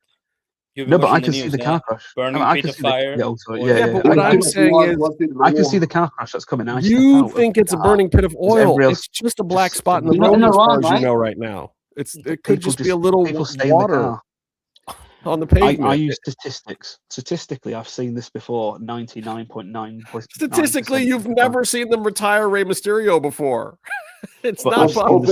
No, but I can see the car crash. Burning pit of fire. But what I'm saying is, I can see the car crash that's coming out. You think it's a burning pit of oil? It's just a black spot in the road, as far as you know right now. It could just be a little water on the pavement. I use statistics. Statistically, I've seen this before. 99.9. Statistically, you've never seen them retire Rey Mysterio before. It's not possible.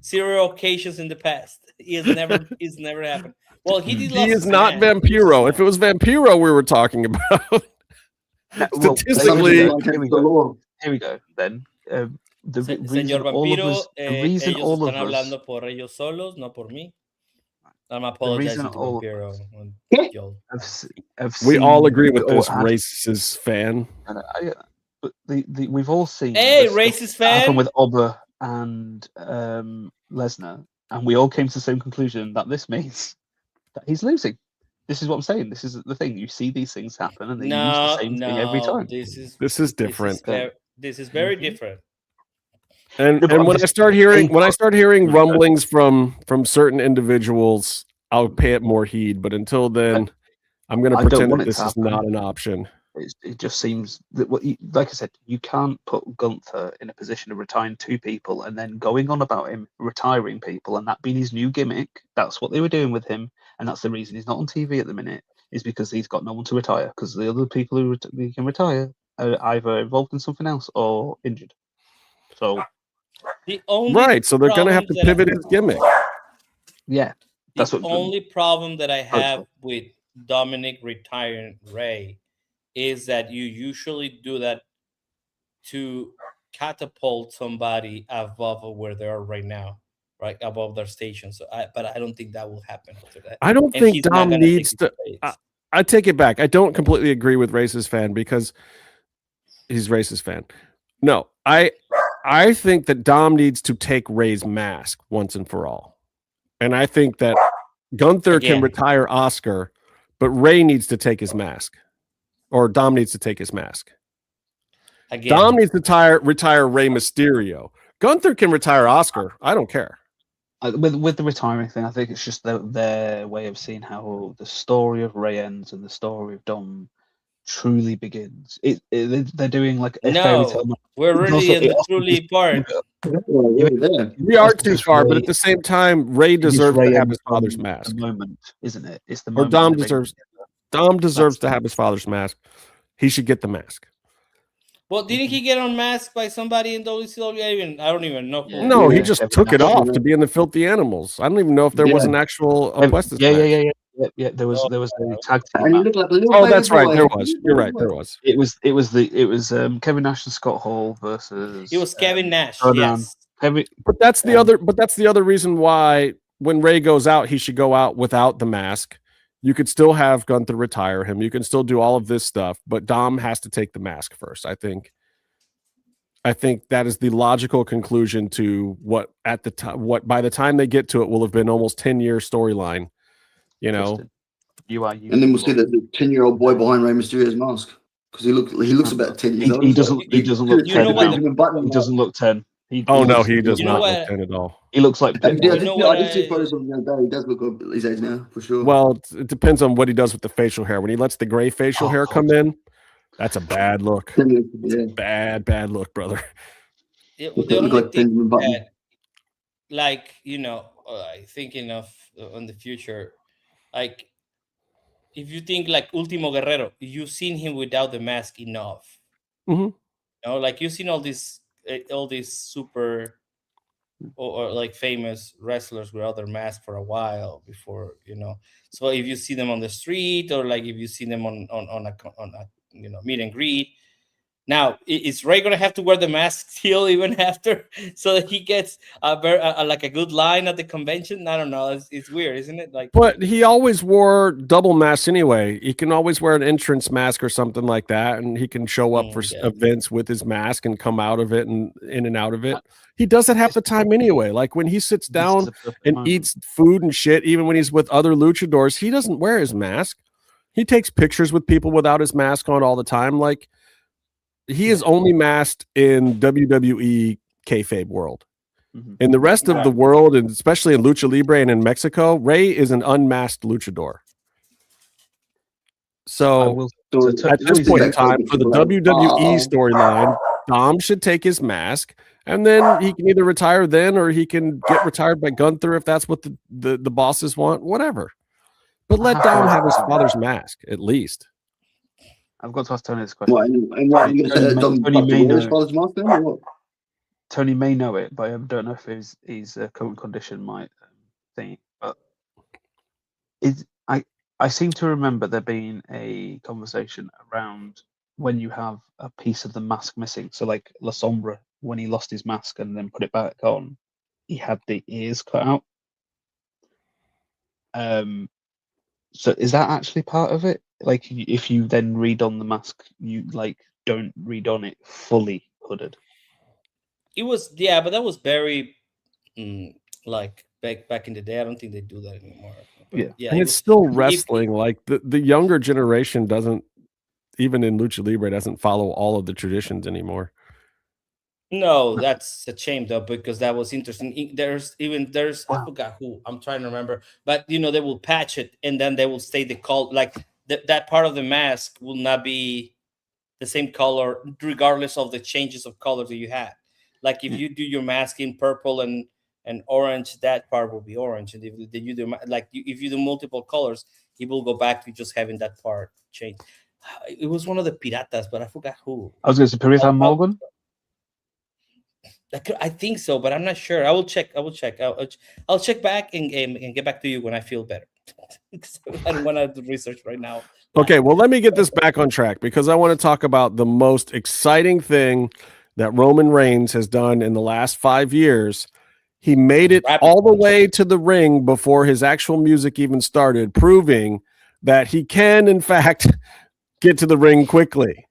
Zero occasions in the past. It's never happened. Well, he is not Vampiro. If it was Vampiro we were talking about, statistically, here we go. Then Señor Vampiro, ellos están hablando por ellos solos, no por mí. I'm apologizing to Vampiro. We all agree with this racist fan. But we've all seen racist fan happen with Oba and Lesnar, and we all came to the same conclusion that this means that he's losing. This is what I'm saying. This is the thing. You see these things happen, and they use the same thing every time. This is different. This is very different. And when I start hearing rumblings from certain individuals, I'll pay it more heed. But until then, I'm going to pretend that this is not an option. It just seems that like I said, you can't put Gunther in a position of retiring two people and then going on about him retiring people and that being his new gimmick. That's what they were doing with him, and that's the reason he's not on TV at the minute, is because he's got no one to retire, because the other people who he can retire are either involved in something else or injured. So so they're going to have to pivot his gimmick. Yeah, that's the only problem that I have with Dominic retiring Ray is that you usually do that to catapult somebody above where they are right now, right above their station. So, but I don't think that will happen after that. I don't think Dom needs to. I take it back. I don't completely agree with racist fan because he's racist fan. No, I think that Dom needs to take Ray's mask once and for all, and I think that Gunther can retire Oscar, but Ray needs to take his mask. Or Dom needs to take his mask. Again, Dom needs to retire Rey Mysterio. Gunther can retire Oscar. I don't care. With the retiring thing, I think it's just their way of seeing how the story of Rey ends and the story of Dom truly begins. They're doing like a fairy tale. We're already in the truly part. We are too far, but at the same time, Rey deserves to have his father's mask. The moment, isn't it? It's the or moment. Dom deserves to have his father's mask. He should get the mask. Well, didn't he get unmasked by somebody in WCW? I don't even know. No, he just took it off to be in the Filthy Animals. I don't even know if there was an actual Apuestas match. Yeah. There was a tag team. That's right. There was. You're right. There was. It was Kevin Nash and Scott Hall versus. It was Kevin Nash. Yes. But that's the other reason why when Rey goes out, he should go out without the mask. You could still have Gunther retire him. You can still do all of this stuff, but Dom has to take the mask first. I think that is the logical conclusion to what by the time they get to it will have been almost 10-year storyline. You know, and then we'll see the 10-year-old boy behind Rey Mysterio's mask because he looks about 10 years old. He doesn't look 10. He doesn't look 10. He does not look 10 at all. He looks like. I did see photos of him the other day. He does look up his age now, for sure. Well, it depends on what he does with the facial hair. When he lets the gray facial hair come in, that's a bad look. Bad look, brother. Thinking of on the future, like if you think like Último Guerrero, you've seen him without the mask enough. Mm-hmm. You know, like you've seen all these super or like famous wrestlers without their mask for a while before, you know. So if you see them on the street or like if you see them on a meet and greet, now is Rey gonna have to wear the mask still even after so that he gets like a good line at the convention? I don't know. It's weird, isn't it? Like, but he always wore double masks anyway. He can always wear an entrance mask or something like that, and he can show up for events with his mask and come out of it and in and out of it. He does it half the time anyway. Like when he sits down and eats food and shit, even when he's with other luchadors, he doesn't wear his mask. He takes pictures with people without his mask on all the time. Like, he is only masked in WWE kayfabe world. Mm-hmm. In the rest of the world, and especially in Lucha Libre and in Mexico, Rey is an unmasked luchador. So at this point in time, for the WWE storyline, Dom should take his mask, and then he can either retire then, or he can get retired by Gunther if that's what the bosses want, whatever. But let Dom have his father's mask, at least. I've got to ask Tony this question. Tony may know it, but I don't know if his current condition might think. But I seem to remember there being a conversation around when you have a piece of the mask missing. So like La Sombra, when he lost his mask and then put it back on, he had the ears cut out. So is that actually part of it? Like, if you then read on the mask, you like don't read on it fully hooded. It was but that was very like back in the day. I don't think they do that anymore. But, and it's still wrestling. Like the younger generation doesn't, even in Lucha Libre, doesn't follow all of the traditions anymore. No, that's a shame though, because that was interesting. There's I forgot who, I'm trying to remember, but you know, they will patch it and then they will stay the color, like that part of the mask will not be the same color regardless of the changes of color that you had. Like if you do your mask in purple and orange, that part will be orange, and if you do if you do multiple colors, it will go back to just having that part change. It was one of the piratas, but I forgot who. I was going to say Pirata Morgan. I think so, but I'm not sure. I will check. I'll check back and get back to you when I feel better. I don't want to do research right now. Okay, well, let me get this back on track because I want to talk about the most exciting thing that Roman Reigns has done in the last 5 years. He made it all the way to the ring before his actual music even started, proving that he can, in fact, get to the ring quickly.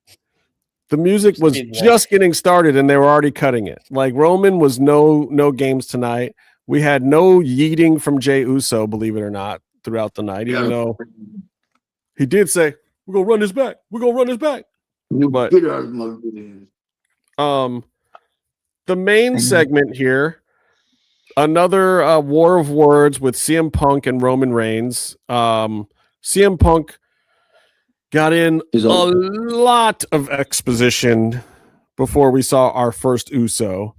The music was just getting started and they were already cutting it. Like, Roman was no games tonight. We had no yeeting from Jey Uso, believe it or not, throughout the night, even though he did say, we're going to run this back. We're going to run this back. But The main segment here, another war of words with CM Punk and Roman Reigns. CM Punk got in a lot of exposition before we saw our first Uso.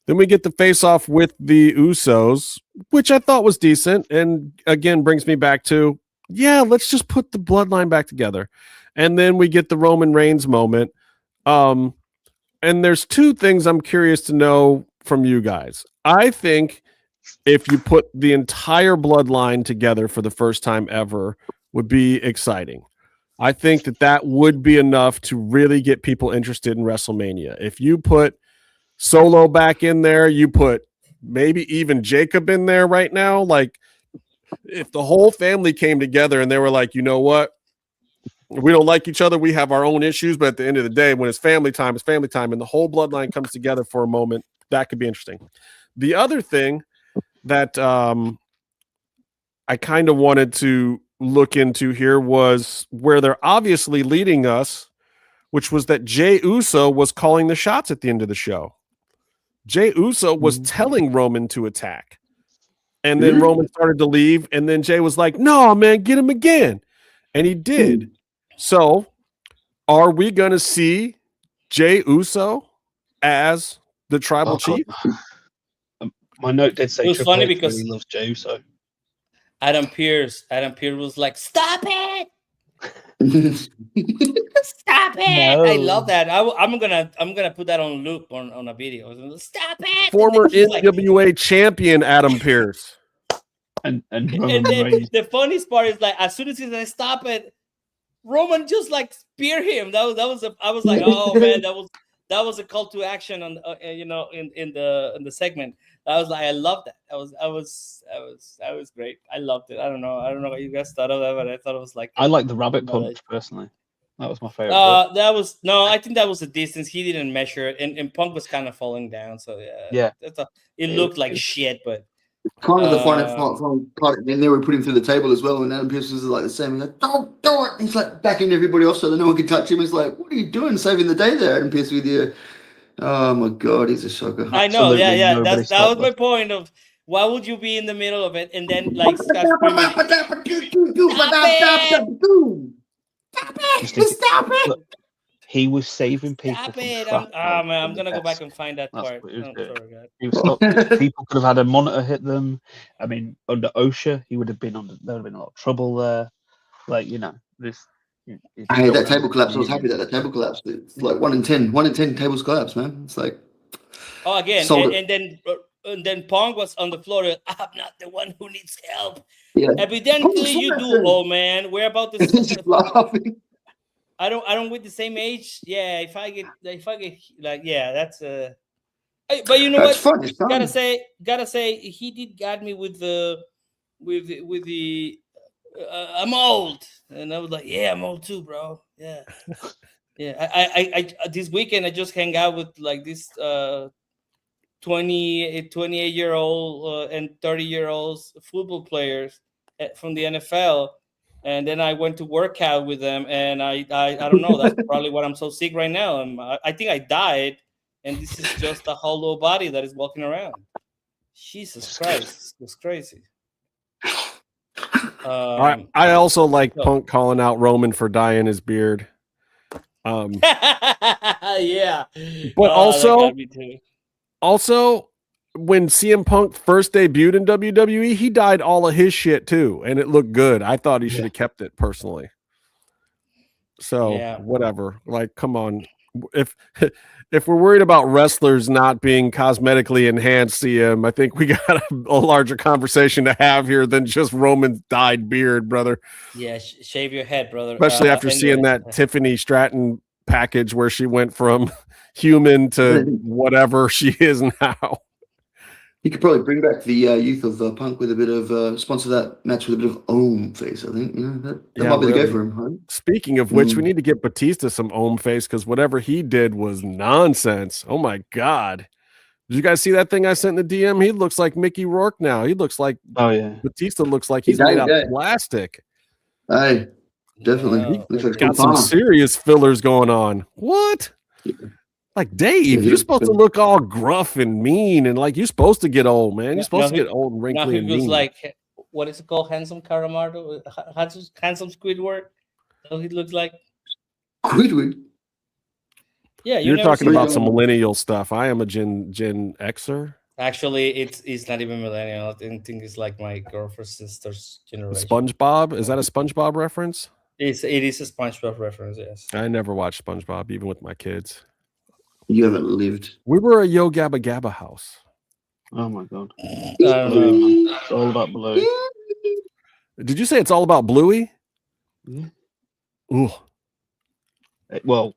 Then we get the face-off with the Usos, which I thought was decent. And again, brings me back to, yeah, let's just put the bloodline back together. And then we get the Roman Reigns moment. And there's two things I'm curious to know from you guys. I think if you put the entire bloodline together for the first time ever would be exciting. I think that would be enough to really get people interested in WrestleMania. If you put Solo back in there, you put maybe even Jacob in there right now. Like, if the whole family came together and they were like, you know what? We don't like each other. We have our own issues. But at the end of the day, when it's family time, it's family time. And the whole bloodline comes together for a moment. That could be interesting. The other thing that I kind of wanted to look into here was where they're obviously leading us, which was that Jey Uso was calling the shots at the end of the show. Jey Uso was telling Roman to attack. And then Roman started to leave. And then Jey was like, no, man, get him again. And he did. So are we going to see Jey Uso as the tribal chief? My note did say it was Triple funny H because really loves Jey Uso. Adam Pearce was like, stop it. Stop it! No. I love that. I'm gonna put that on loop on a video. Stop it! Former NWA champion Adam Pearce. And then the funniest part is, like, as soon as he said stop it, Roman just like spear him. I was like, oh man, that was a call to action on in the segment. I was like, I love that. That was great. I loved it. I don't know what you guys thought of that, but I thought it was like, I like the rabbit punch personally. That was my favorite. I think that was the distance. He didn't measure it, and Punk was kind of falling down. So yeah. It looked like shit, but kind of the fun part. And they were putting through the table as well, and Adam Pearce was like the same. He's like, don't do it. He's like backing everybody off so that no one could touch him. He's like, what are you doing, saving the day there, Adam Pearce, with you? Oh my God, he's a shocker. I know, yeah. That was my point of why would you be in the middle of it and then like start screaming, stop it! Look, he was saving people. Stop it! I'm gonna go back and find that part. People could have had a monitor hit them. I mean, under OSHA, there would have been a lot of trouble there. Like, this. I had that table collapse. I was happy that table collapsed. It's like 1 in 10 tables collapse, man. It's like, oh, again, and then Pong was on the floor. I'm not the one who needs help. Yeah. Evidently, you do, old man. We're about to laughing. I don't with the same age. Yeah, if I get like, yeah, that's But you know what? Fun. Gotta say, he did got me with the I'm old, and I was like, yeah, I'm old too, bro. Yeah, yeah. I this weekend I just hang out with like this 28-year-old and 30-year-olds football players from the NFL, and then I went to work out with them, and I don't know. That's probably why I'm so sick right now. I think I died, and this is just a hollow body that is walking around. Jesus Christ, it's crazy. I also like Punk calling out Roman for dyeing his beard. Yeah, but also when CM Punk first debuted in WWE, he dyed all of his shit too, and it looked good. I thought he should have kept it personally. So whatever, like, come on, if we're worried about wrestlers not being cosmetically enhanced, CM, I think we got a larger conversation to have here than just Roman's dyed beard, brother. Yeah, shave your head, brother. Especially after seeing that Tiffany Stratton package where she went from human to whatever she is now. You could probably bring back the youth of Punk with a bit of sponsor that match with a bit of Ohm face. I think that might be the go for him. Huh? Speaking of which, we need to get Batista some Ohm face because whatever he did was nonsense. Oh my God! Did you guys see that thing I sent in the DM? He looks like Mickey Rourke now. He looks like Batista looks like he's made out of plastic. Hey, definitely. Looks like got some serious fillers going on. What? Like, Dave, you're supposed to look all gruff and mean, and like you're supposed to get old, man. You're supposed to get old and wrinkly now and he looks mean. like, what is it called? Handsome Caramardo? Handsome Squidward? So he looks like Squidward. Yeah, you're talking about some millennial stuff. I am a Gen Xer. Actually, it's not even millennial. I think it's like my girlfriend's sister's generation. SpongeBob? Is that a SpongeBob reference? It is a SpongeBob reference, yes. I never watched SpongeBob, even with my kids. You haven't lived. We were a Yo Gabba Gabba house. Oh my god. It's all about Bluey. Did you say it's all about Bluey? Yeah. Ooh. Well,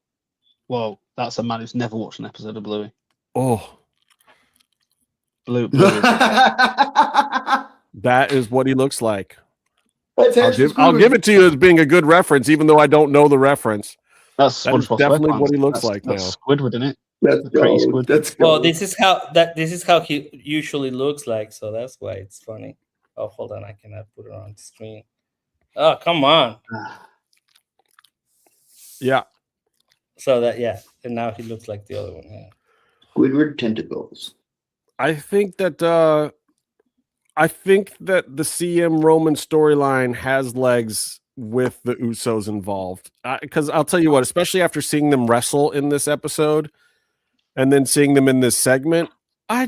that's a man who's never watched an episode of Bluey. Oh. Bluey. That is what he looks like. I'll give it to you as being a good reference, even though I don't know the reference. That's definitely what he looks like now. Squidward, isn't it? That's pretty squid. Well, this is how he usually looks like, so that's why it's funny. Oh, hold on, I cannot put it on the screen. Oh, come on. Yeah. So and now he looks like the other one. Yeah. Squidward tentacles. I think that the CM Roman storyline has legs with the Usos involved. Because I'll tell you what, especially after seeing them wrestle in this episode and then seeing them in this segment, I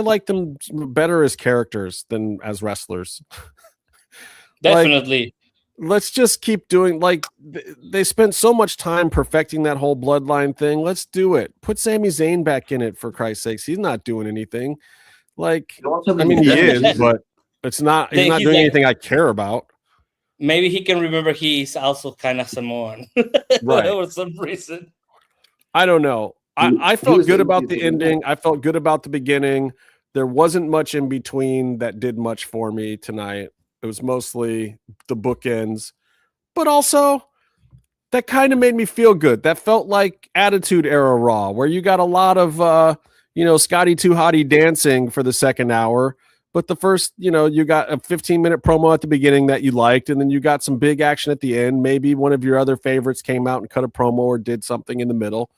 like them better as characters than as wrestlers. Definitely. Let's just keep doing, like, they spent so much time perfecting that whole bloodline thing. Let's do it. Put Sami Zayn back in it, for Christ's sakes. He's not doing anything. Like, I mean, he is, but he's not doing anything I care about. Maybe he can remember he's also kind of Samoan. Right. For some reason. I don't know. I felt good about the ending. I felt good about the beginning. There wasn't much in between that did much for me tonight. It was mostly the bookends, but also that kind of made me feel good. That felt like Attitude Era Raw, where you got a lot of, Scotty 2 Hottie dancing for the second hour. But the first, you got a 15-minute promo at the beginning that you liked, and then you got some big action at the end. Maybe one of your other favorites came out and cut a promo or did something in the middle.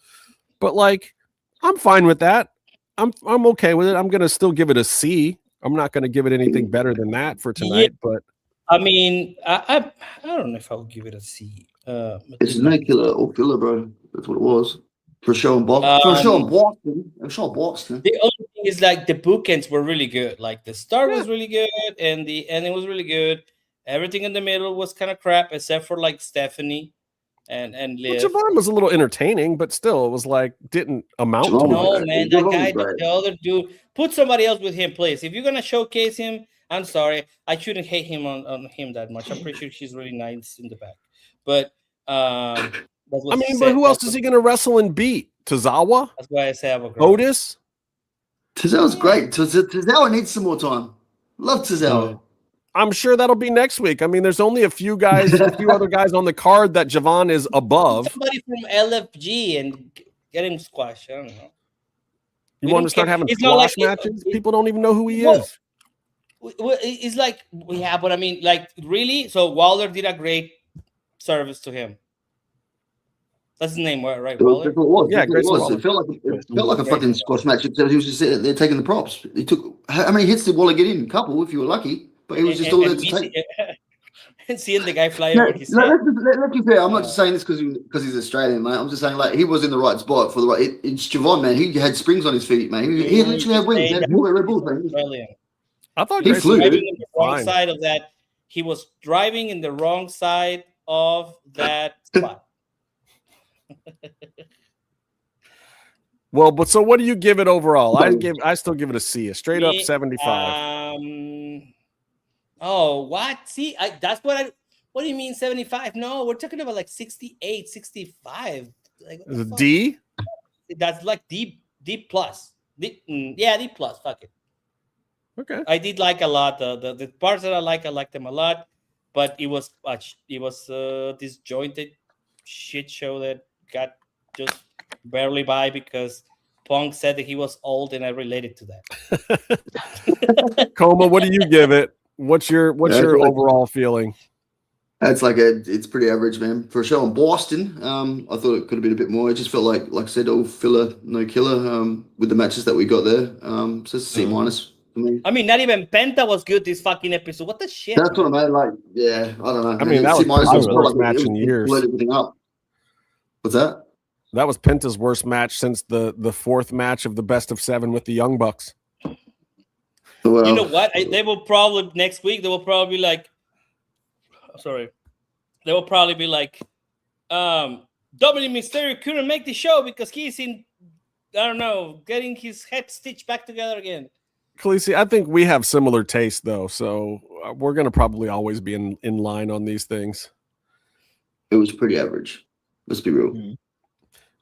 But, like, I'm fine with that. I'm okay with it. I'm going to still give it a C. I'm not going to give it anything better than that for tonight. But I mean, I don't know if I'll give it a C. It's no killer or killer, bro. That's what it was. For sure in Boston. Boston. The only thing is, like, the bookends were really good. Like, the start was really good, and the ending was really good. Everything in the middle was kind of crap, except for, like, Stephanie and Liv. Javon was a little entertaining, but still, it was like didn't amount to No, much. man, that guy, the other dude, put somebody else with him, please. If you're gonna showcase him, I'm sorry, I shouldn't hate him on him that much. I'm pretty sure she's really nice in the back, but but who else is he gonna wrestle and beat? Tozawa? That's why I say I'm a Otis. Tozawa's great. Tozawa needs some more time. Love Tozawa. I'm sure that'll be next week. I mean, there's only a few other guys on the card that Javon is above. Somebody from LFG and get him squashed. I don't know. You want to start having squash matches? People don't even know who he is. It's like, but I mean, like, really? So Wilder did a great service to him. That's his name, right? Wilder? It felt like a fucking squash match. Except he was just sitting there taking the props. He took how many hits did Waller get in? A couple, if you were lucky. But he was just all there to take. And seeing the guy fly over his head. Let's be fair. I'm not just saying this because he's Australian, mate. I'm just saying, like, he was in the right spot for the right. It's Javon, man. He had springs on his feet, man. He literally had wings. He had Red Bulls, man. I thought he flew. Driving in the wrong side of that. He was driving in the wrong side of that spot. Well, but so what do you give it overall? I still give it a C, a straight up 75. Oh, what? See, that's what do you mean 75? No, we're talking about like 68, 65. Like, is it D? That's like D plus. D plus. Fuck it. Okay. I did like a lot the parts that I liked them a lot, but it was disjointed shit show that got just barely by because Punk said that he was old, and I related to that. Coma, what do you give it? What's your overall feeling? It's pretty average, man. For a show in Boston, I thought it could have been a bit more. It just felt like I said, all filler, no killer, with the matches that we got there. So it's a C- for me. I mean, not even Penta was good this fucking episode. What the shit? That's what I mean. Like, yeah, I don't know. I mean, that was C- the worst match in years. Let everything up. What's that? That was Penta's worst match since the fourth match of the best of 7 with the Young Bucks. Well, You know what? They will probably next week. They will probably be like, sorry, they will probably be like, Dominic Mysterio couldn't make the show because he's in, I don't know, getting his head stitched back together again. Khaleesi, I think we have similar taste though, so we're going to probably always be in line on these things. It was pretty average. Let's be real.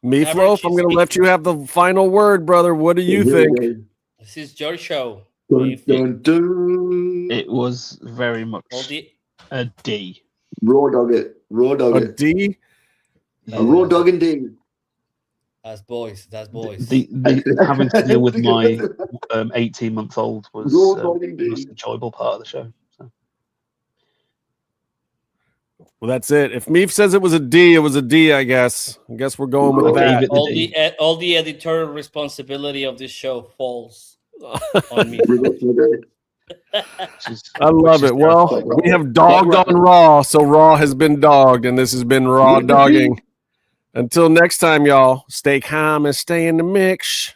Meefloaf, I'm going to let you have the final word, brother. What do you think? This is your show. Dun, dun. It was very much a D. Raw dog it. A D? A raw dog and D. That's boys. Having to deal with my 18-month-old was the most enjoyable part of the show. So. Well, that's it. If Meef says it was a D, it was a D, I guess. I guess we're going with that. All the editorial responsibility of this show falls on me. I love it. Well, we have dogged on Raw, so Raw has been dogged, and this has been Raw dogging. Until next time, y'all, stay calm and stay in the mix.